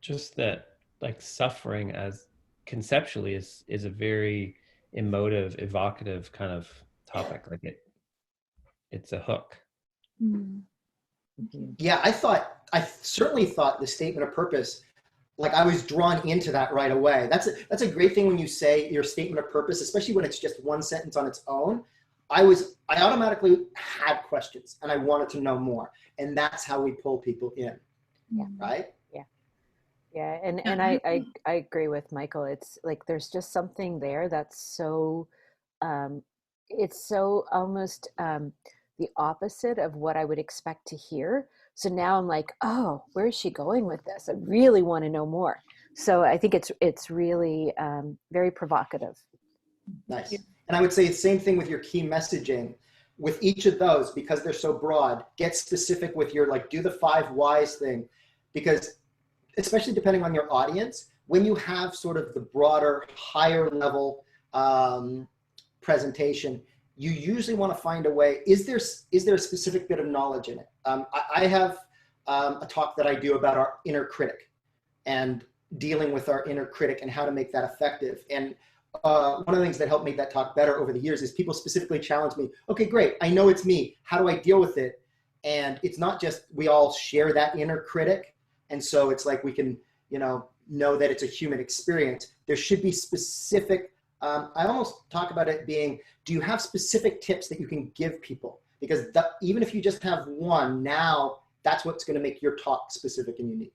Just that, like, suffering as conceptually is a very emotive, evocative kind of topic. Like it's a hook. Yeah, I certainly thought the statement of purpose, like I was drawn into that right away. That's a great thing when you say your statement of purpose, especially when it's just one sentence on its own. I automatically had questions and I wanted to know more. And that's how we pull people in. Yeah. Right? Yeah, and I agree with Michael. It's like there's just something there that's so it's so almost the opposite of what I would expect to hear. So now I'm like, oh, where is she going with this? I really want to know more. So I think it's really very provocative. Nice. And I would say the same thing with your key messaging. With each of those, because they're so broad, get specific with your, like, do the 5 whys thing, because especially depending on your audience, when you have sort of the broader, higher level presentation, you usually want to find a way, is there a specific bit of knowledge in it? I have a talk that I do about our inner critic and dealing with our inner critic and how to make that effective. And one of the things that helped make that talk better over the years is people specifically challenge me, okay, great, I know it's me, how do I deal with it? And it's not just we all share that inner critic, and so it's like we can, you know that it's a human experience. There should be specific, I almost talk about it being, do you have specific tips that you can give people? Because even if you just have one, now that's what's going to make your talk specific and unique.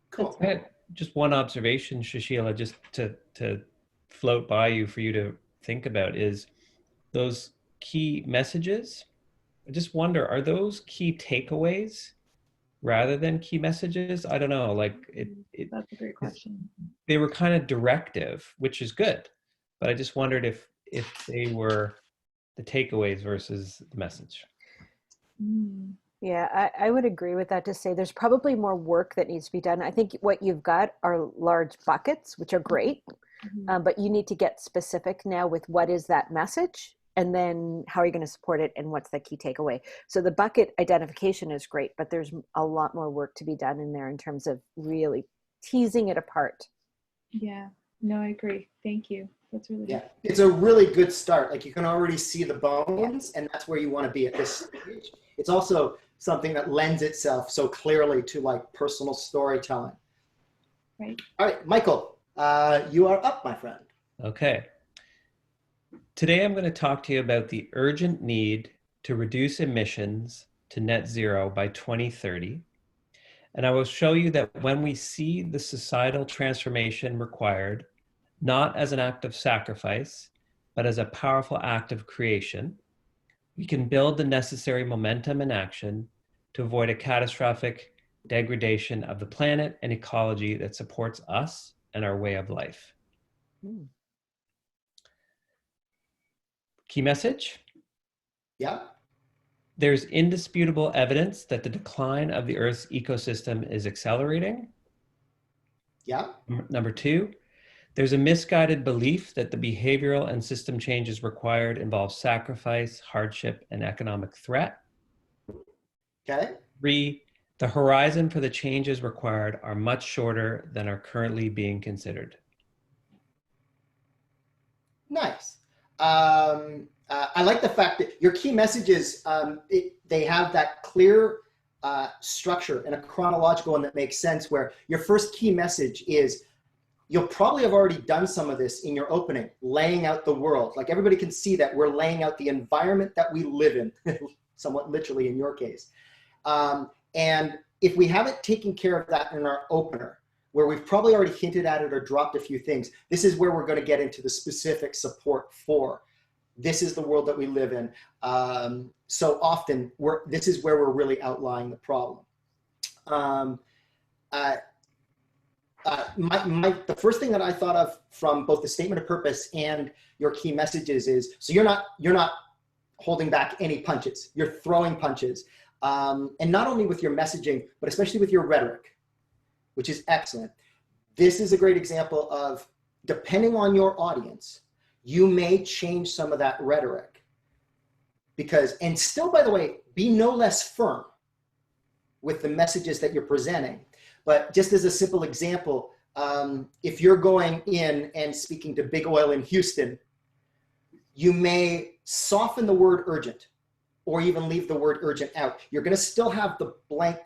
Cool. I had just one observation, Shashila, just to float by you for you to think about, is those key messages. I just wonder, are those key takeaways rather than key messages? I don't know. Like That's a great question. they were kind of directive, which is good, but I just wondered if they were the takeaways versus the message. Yeah, I would agree with that to say there's probably more work that needs to be done. I think what you've got are large buckets, which are great, Mhm. but you need to get specific now with what is that message and then how are you going to support it and what's the key takeaway. So the bucket identification is great, but there's a lot more work to be done in there in terms of really teasing it apart. Yeah, no, I agree. Thank you. That's really Yeah, helpful. it's a really good start. Like you can already see the Yeah. bones, and that's where you want to be at this stage. It's also something that lends itself so clearly to like personal storytelling. Right. All right, Michael, you are up, my friend. Okay. Today I'm going to talk to you about the urgent need to reduce emissions to net zero by 2030. And I will show you that when we see the societal transformation required, not as an act of sacrifice, but as a powerful act of creation, we can build the necessary momentum and action to avoid a catastrophic degradation of the planet and ecology that supports us and our way of life. Mm. Key message: Yeah, there's indisputable evidence that the decline of the Earth's ecosystem is accelerating. yeah, Number two, there's a misguided belief that the behavioral and system changes required involve sacrifice, hardship, and economic threat. okay, Three, the horizon for the changes required are much shorter than are currently being considered. nice. I like the fact that your key messages, they have that clear structure and a chronological one that makes sense where your first key message is you'll probably have already done some of this in your opening, laying out the world. Like everybody can see that we're laying out the environment that we live in, somewhat literally in your case. And if we haven't taken care of that in our opener, where we've probably already hinted at it or dropped a few things, this is where we're going to get into the specific support for. This is the world that we live in. So often, this is where we're really outlining the problem. The first thing that I thought of from both the statement of purpose and your key messages is, so you're not holding back any punches. You're throwing punches. And not only with your messaging, but especially with your rhetoric, which is excellent. This is a great example of, depending on your audience, you may change some of that rhetoric. Because, and still, by the way, be no less firm with the messages that you're presenting. But just as a simple example, if you're going in and speaking to big oil in Houston, you may soften the word urgent or even leave the word urgent out. You're going to still have the blank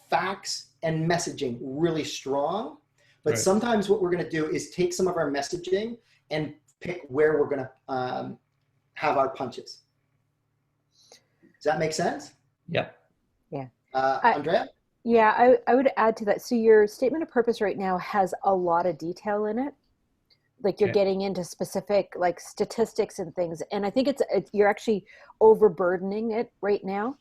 facts and messaging really strong. But Right. Sometimes what we're going to do is take some of our messaging and pick where we're going to have our punches. Does that make sense? Yep. Yeah. Andrea? Yeah, I would add to that. So your statement of purpose right now has a lot of detail in it. Like you're Okay. getting into specific like statistics and things. And I think it's you're actually overburdening it right now.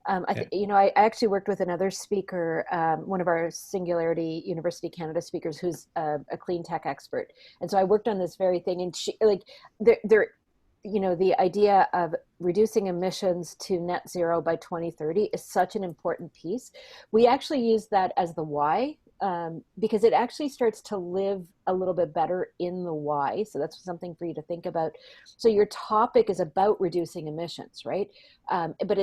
I actually worked with another speaker, one of our Singularity University Canada speakers, who's a clean tech expert. And so I worked on this very thing, and she like the idea of reducing emissions to net zero by 2030 is such an important piece. We actually use that as the why, because it actually starts to live a little bit better in the why. So that's something for you to think about. So your topic is about reducing emissions, right? But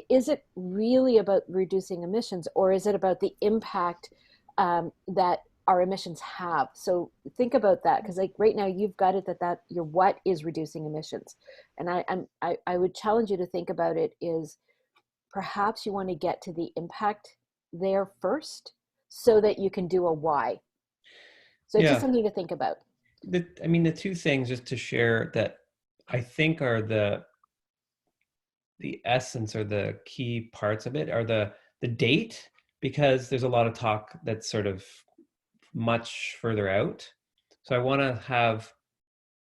is it really about reducing emissions, or is it about the impact that our emissions have? So think about that, because like right now you've got it that your what is reducing emissions, and I would challenge you to think about it is perhaps you want to get to the impact there first so that you can do a why. So it's just Yeah. something to think about. The two things just to share that I think are the essence or the key parts of it are the date, because there's a lot of talk that's sort of much further out. So I want to have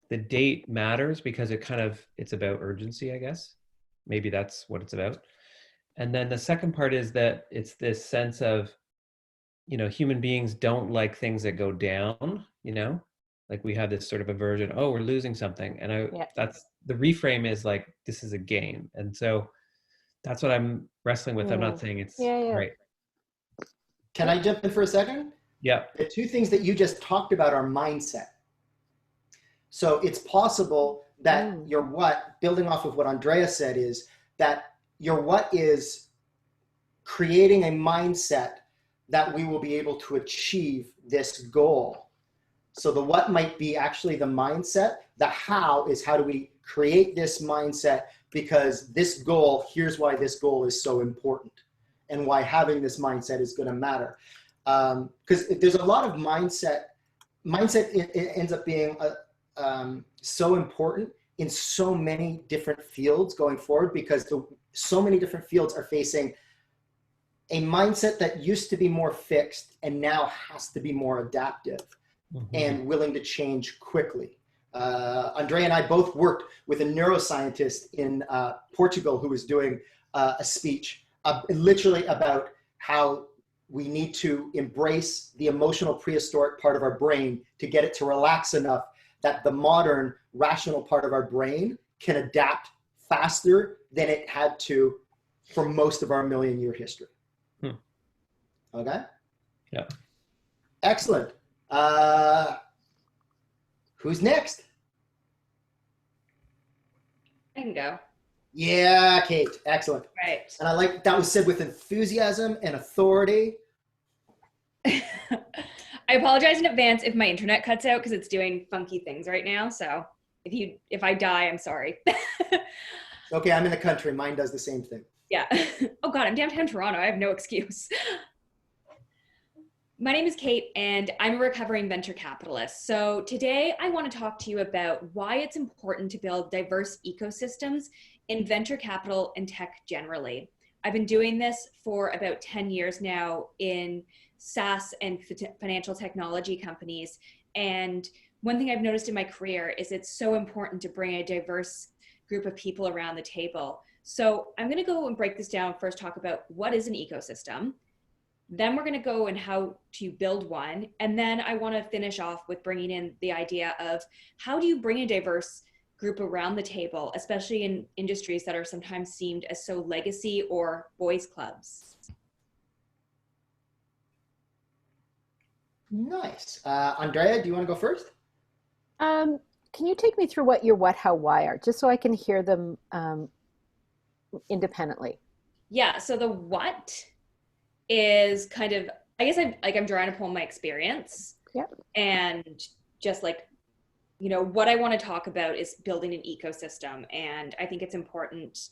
the date matters because it's about urgency, I guess. Maybe that's what it's about. And then the second part is that it's this sense of, human beings don't like things that go down, like we have this sort of aversion, oh, we're losing something. And Yeah. that's the reframe is like, this is a game. And so That's what I'm wrestling with. I'm not Mm. saying it's Yeah, yeah. right. Can I jump in for a second? Yeah. The two things that you just talked about are mindset. So it's possible that your what, building off of what Andrea said, is that your what is creating a mindset that we will be able to achieve this goal. So the what might be actually the mindset. The how is how do we create this mindset, because this goal, here's why this goal is so important and why having this mindset is going to matter. Because there's a lot of mindset it ends up being so important in so many different fields going forward, because so many different fields are facing a mindset that used to be more fixed and now has to be more adaptive and willing to change quickly. Andrea and I both worked with a neuroscientist in Portugal who was doing a speech literally about how we need to embrace the emotional prehistoric part of our brain to get it to relax enough that the modern rational part of our brain can adapt faster than it had to for most of our million-year history. Okay? Yeah. Excellent. Who's next? I can go. Yeah, Kate. Excellent. Right. And I like that was said with enthusiasm and authority. I apologize in advance if my internet cuts out because it's doing funky things right now. So if I die, I'm sorry. Okay, I'm in the country. Mine does the same thing. Yeah. Oh God, I'm downtown Toronto. I have no excuse. My name is Kate, and I'm a recovering venture capitalist. So today I want to talk to you about why it's important to build diverse ecosystems in venture capital and tech generally. I've been doing this for about 10 years now in SaaS and financial technology companies. And one thing I've noticed in my career is it's so important to bring a diverse group of people around the table. So I'm going to go and break this down. First, talk about what is an ecosystem. Then we're going to go and how to build one. And then I want to finish off with bringing in the idea of how do you bring a diverse group around the table, especially in industries that are sometimes seen as so legacy or boys clubs. Nice. Andrea, do you want to go first? Can you take me through what your what, how, why are, just so I can hear them independently? Yeah. So the what is kind of, I guess I'm drawing upon my experience. Yep. And just like, what I want to talk about is building an ecosystem. And I think it's important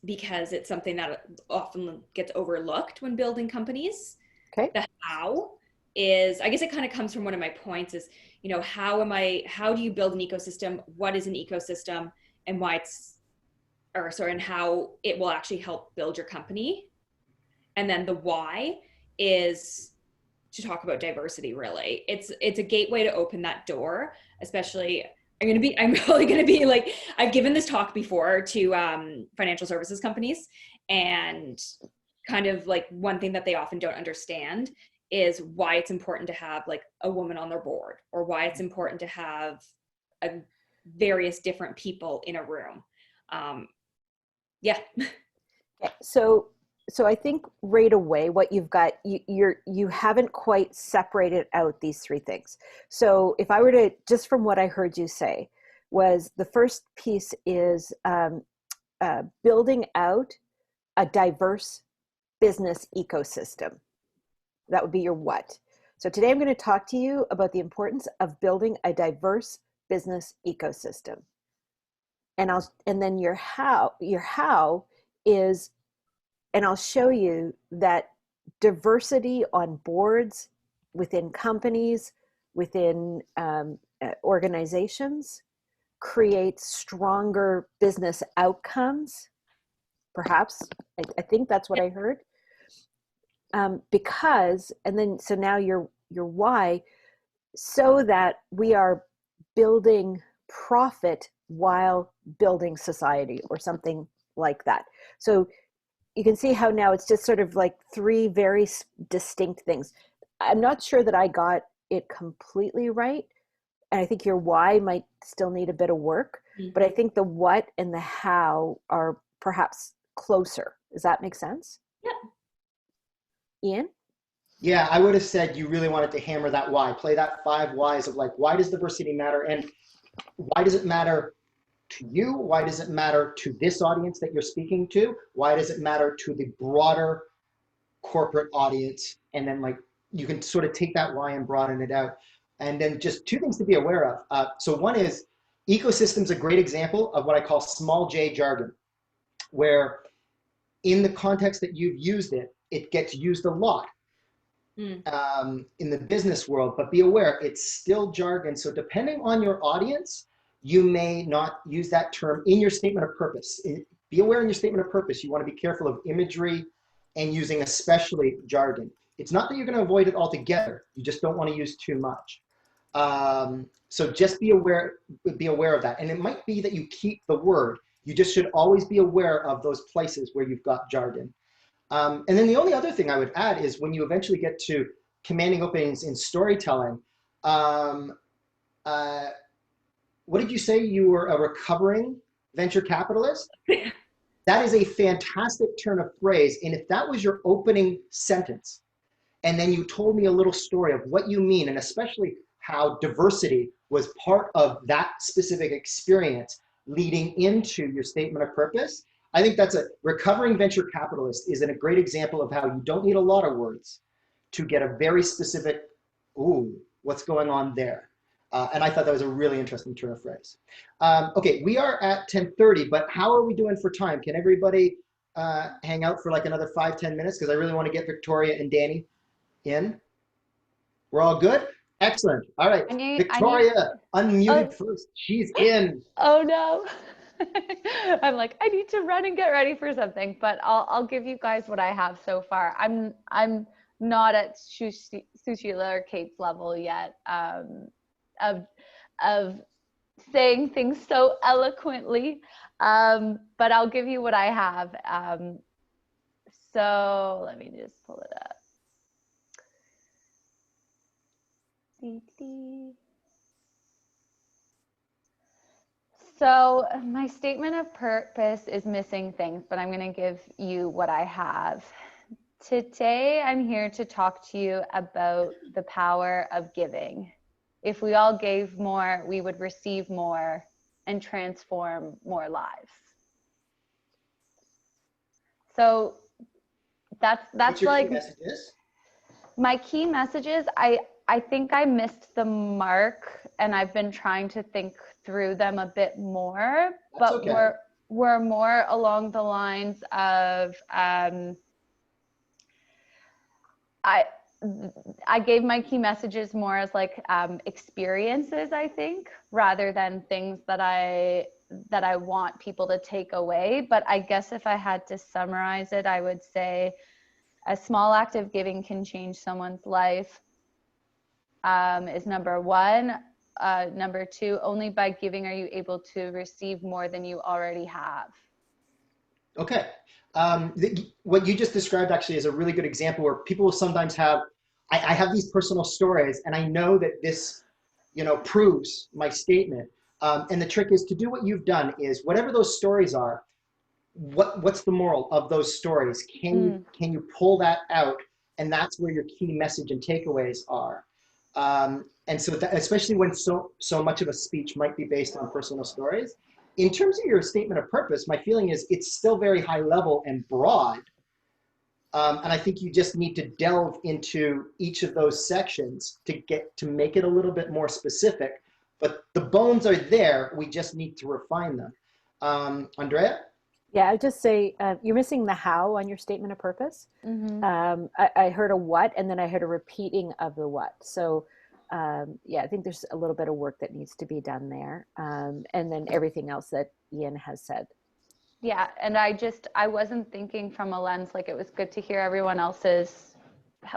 because it's something that often gets overlooked when building companies. Okay. The how is, I guess it kind of comes from one of my points is, how do you build an ecosystem? What is an ecosystem, and why and how it will actually help build your company. And then the why is to talk about diversity, really. It's a gateway to open that door, especially I'm probably going to be like, I've given this talk before to financial services companies, and kind of like one thing that they often don't understand is why it's important to have like a woman on their board, or why it's important to have various different people in a room. Yeah. Okay. So I think right away what you've got, you haven't quite separated out these three things. So if I were to, just from what I heard you say, was the first piece is building out a diverse business ecosystem. That would be your what. So today I'm going to talk to you about the importance of building a diverse business ecosystem. And then your how is, and I'll show you that diversity on boards, within companies, within organizations, creates stronger business outcomes. Perhaps, I think that's what I heard. Because, and then, so now your why, so that we are building profit while building society, or something like that. So you can see how now it's just sort of like three very distinct things. I'm not sure that I got it completely right. And I think your why might still need a bit of work, but I think the what and the how are perhaps closer. Does that make sense? Yeah. Ian? Yeah, I would have said you really wanted to hammer that why. Play that 5 whys of like, why does diversity matter? And why does it matter to you? Why does it matter to this audience that you're speaking to? Why does it matter to the broader corporate audience? And then like, you can sort of take that why and broaden it out. And then just 2 things to be aware of. So one is ecosystem's a great example of what I call small j jargon, where in the context that you've used it, it gets used a lot in the business world, but be aware, it's still jargon. So depending on your audience, you may not use that term in your statement of purpose. Be aware in your statement of purpose, you want to be careful of imagery and using especially jargon. It's not that you're going to avoid it altogether. You just don't want to use too much. So just be aware of that. And it might be that you keep the word. You just should always be aware of those places where you've got jargon. And then the only other thing I would add is when you eventually get to commanding openings in storytelling, what did you say? You were a recovering venture capitalist? That is a fantastic turn of phrase. And if that was your opening sentence, and then you told me a little story of what you mean, and especially how diversity was part of that specific experience leading into your statement of purpose, I think that's a recovering venture capitalist is a great example of how you don't need a lot of words to get a very specific, ooh, what's going on there? And I thought that was a really interesting turn of phrase. Okay, we are at 10:30, but how are we doing for time? Can everybody hang out for like another 5-10 minutes? Because I really want to get Victoria and Danny in. We're all good? Excellent. All right. Victoria, unmuted first. She's in. Oh no. I'm like, I need to run and get ready for something, but I'll give you guys what I have so far. I'm not at Sushila or Kate's level yet of saying things so eloquently, but I'll give you what I have. So let me just pull it up. So my statement of purpose is missing things, but I'm going to give you what I have. Today, I'm here to talk to you about the power of giving. If we all gave more, we would receive more and transform more lives. So that's What's your like key messages? My key messages. I think I missed the mark, and I've been trying to think through them a bit more. That's but okay. we're more along the lines of I gave my key messages more as like experiences, I think, rather than things that I want people to take away. But I guess if I had to summarize it, I would say a small act of giving can change someone's life is number one. Number two, only by giving are you able to receive more than you already have. Okay. What you just described actually is a really good example where people will sometimes have, I have these personal stories and I know that this, proves my statement. And the trick is to do what you've done is whatever those stories are, what's the moral of those stories? Can you pull that out? And that's where your key message and takeaways are. And so that, especially when so much of a speech might be based on personal stories. In terms of your statement of purpose, my feeling is it's still very high level and broad. And I think you just need to delve into each of those sections to make it a little bit more specific. But the bones are there. We just need to refine them. Andrea? Yeah, I'd just say you're missing the how on your statement of purpose. Mm-hmm. I heard a what, and then I heard a repeating of the what. So yeah, I think there's a little bit of work that needs to be done there. And then everything else that Ian has said. Yeah, and I wasn't thinking from a lens, like it was good to hear everyone else's,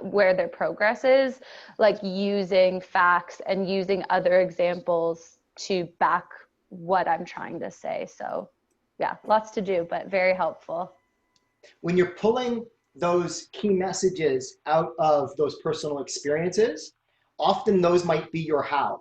where their progress is, like using facts and using other examples to back what I'm trying to say. So yeah, lots to do, but very helpful. When you're pulling those key messages out of those personal experiences, often those might be your how.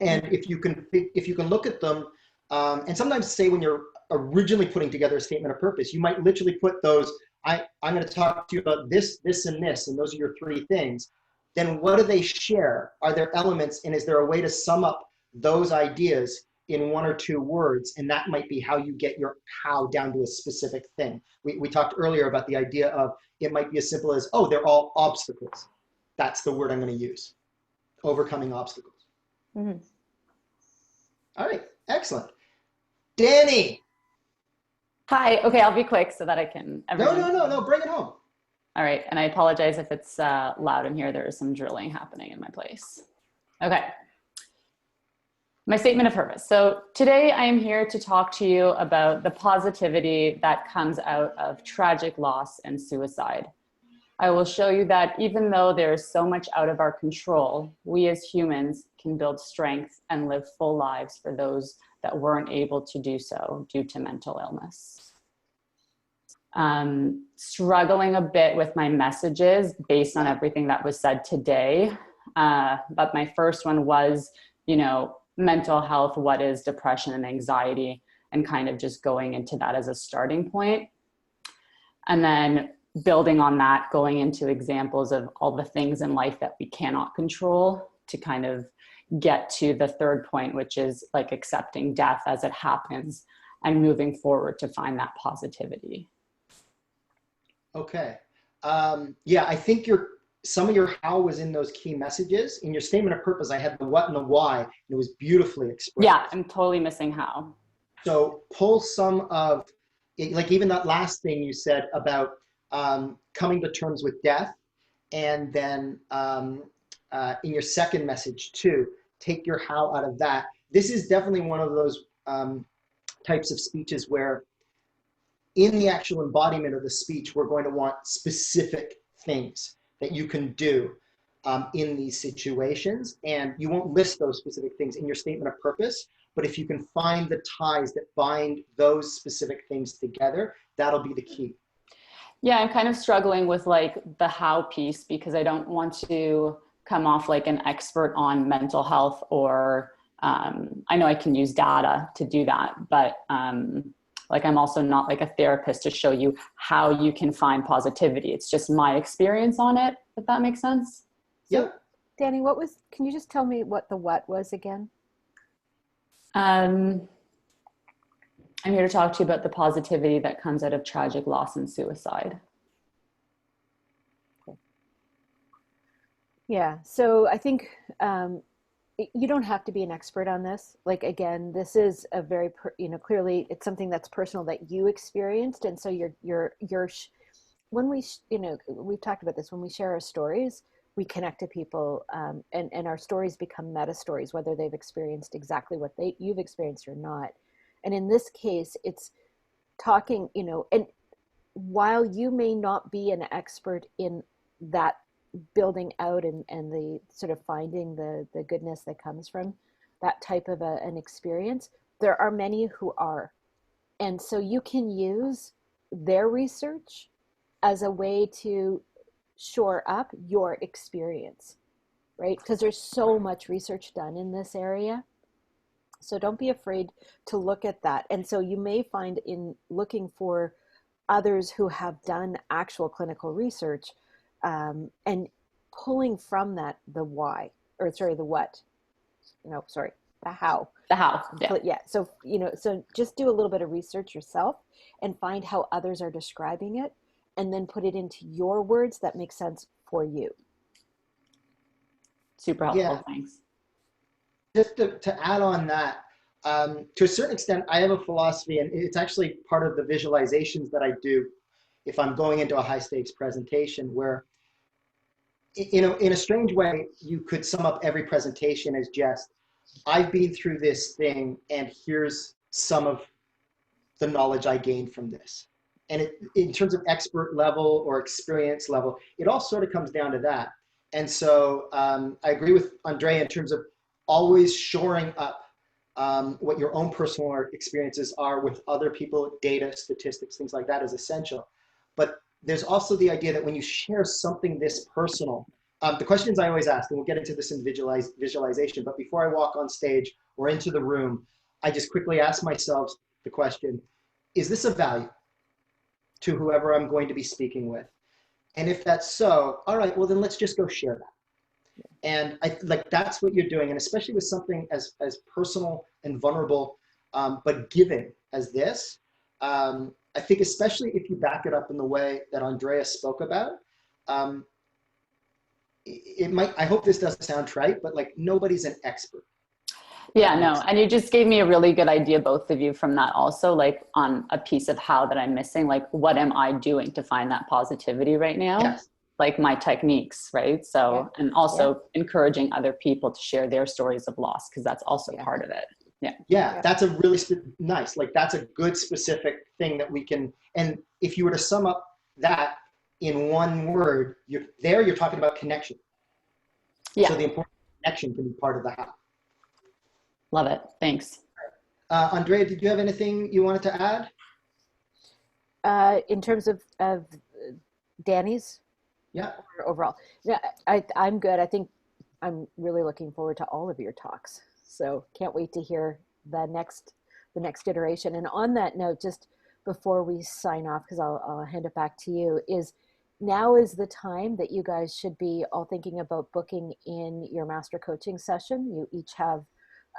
And if you can look at them, and sometimes say when you're originally putting together a statement of purpose, you might literally put those, I'm going to talk to you about this, this, and this, and those are your three things. Then what do they share? Are there elements, and is there a way to sum up those ideas in one or two words? And that might be how you get your how down to a specific thing. We talked earlier about the idea of it might be as simple as, oh, they're all obstacles. That's the word I'm going to use. Overcoming obstacles. Mm-hmm. All right, excellent. Danny. Hi. Okay, I'll be quick so that I can. No, bring it home. All right, and I apologize if it's loud in here. There is some drilling happening in my place. Okay. My statement of purpose. So today I am here to talk to you about the positivity that comes out of tragic loss and suicide. I will show you that even though there is so much out of our control, we as humans can build strength and live full lives for those that weren't able to do so due to mental illness. Struggling a bit with my messages based on everything that was said today. But my first one was, mental health, what is depression and anxiety, and kind of just going into that as a starting point. And then building on that, going into examples of all the things in life that we cannot control to kind of get to the third point, which is like accepting death as it happens and moving forward to find that positivity. Okay. Yeah, I think some of your how was in those key messages. In your statement of purpose, I had the what and the why, and it was beautifully expressed. Yeah, I'm totally missing how. So pull some of, like even that last thing you said about coming to terms with death, and then in your second message too, take your how out of that. This is definitely one of those types of speeches where in the actual embodiment of the speech, we're going to want specific things that you can do in these situations. And you won't list those specific things in your statement of purpose, but if you can find the ties that bind those specific things together, that'll be the key. Yeah, I'm kind of struggling with like the how piece because I don't want to come off like an expert on mental health or I know I can use data to do that, but like I'm also not like a therapist to show you how you can find positivity. It's just my experience on it, if that makes sense. Yeah. So, Danny, can you just tell me what the what was again? I'm here to talk to you about the positivity that comes out of tragic loss and suicide. Yeah, so I think you don't have to be an expert on this. Like, again, this is a very, clearly it's something that's personal that you experienced. And so when we've talked about this, when we share our stories, we connect to people and our stories become meta stories, whether they've experienced exactly what you've experienced or not. And in this case, it's talking, and while you may not be an expert in that building out and the sort of finding the goodness that comes from that type of an experience, there are many who are. And so you can use their research as a way to shore up your experience, right? Because there's so much research done in this area. So don't be afraid to look at that. And so you may find in looking for others who have done actual clinical research and pulling from that the what, the how. The how, yeah. Yeah, so, so just do a little bit of research yourself and find how others are describing it and then put it into your words that make sense for you. Super helpful, Yeah. Thanks. Just to add on that, to a certain extent, I have a philosophy, and it's actually part of the visualizations that I do if I'm going into a high stakes presentation where, in a strange way, you could sum up every presentation as just, I've been through this thing and here's some of the knowledge I gained from this. And in terms of expert level or experience level, it all sort of comes down to that. And so I agree with Andrea in terms of always shoring up what your own personal experiences are with other people, data, statistics, things like that is essential. But there's also the idea that when you share something this personal, the questions I always ask, and we'll get into this in visualization, but before I walk on stage or into the room, I just quickly ask myself the question, is this a value to whoever I'm going to be speaking with? And if that's so, all right, well then let's just go share that. And I like that's what you're doing, and especially with something as personal and vulnerable, but giving as this, I think especially if you back it up in the way that Andrea spoke about, it might. I hope this doesn't sound trite, but like nobody's an expert. Yeah, no, and you just gave me a really good idea, both of you, from that also, like on a piece of how that I'm missing, like what am I doing to find that positivity right now? Yes. Like my techniques, right? So, and also encouraging other people to share their stories of loss, because that's also part of it. Yeah, that's a really nice, like that's a good specific thing that we can, and if you were to sum up that in one word, you're talking about connection. Yeah. So the important connection can be part of the how. Love it. Thanks. Andrea, did you have anything you wanted to add? In terms of Danny's? Yeah. Or overall? Yeah, I'm good. I think I'm really looking forward to all of your talks. So can't wait to hear the next iteration. And on that note, just before we sign off, because I'll hand it back to you, now is the time that you guys should be all thinking about booking in your master coaching session. You each have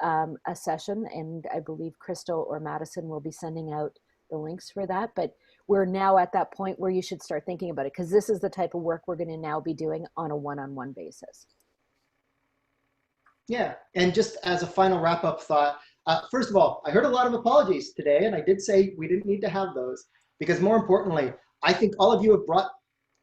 a session, and I believe Crystal or Madison will be sending out the links for that. But we're now at that point where you should start thinking about it, because this is the type of work we're going to now be doing on a one-on-one basis. Yeah, and just as a final wrap-up thought, first of all, I heard a lot of apologies today, and I did say we didn't need to have those, because more importantly, I think all of you have brought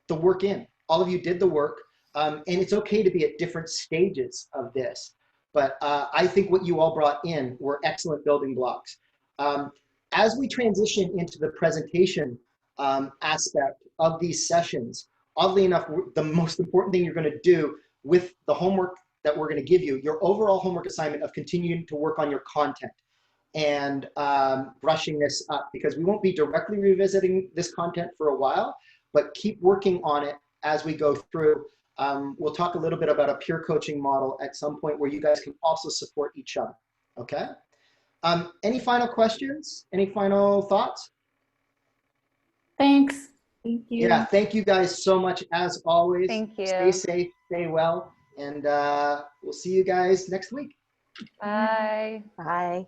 the work in. All of you did the work, and it's okay to be at different stages of this. But I think what you all brought in were excellent building blocks. As we transition into the presentation aspect of these sessions, oddly enough, the most important thing you're going to do with the homework that we're going to give you, your overall homework assignment of continuing to work on your content and brushing this up, because we won't be directly revisiting this content for a while, but keep working on it as we go through. We'll talk a little bit about a peer coaching model at some point where you guys can also support each other, okay? Any final questions? Any final thoughts? Thanks. Thank you. Yeah, thank you guys so much as always. Thank you. Stay safe, stay well, and we'll see you guys next week. Bye. Bye.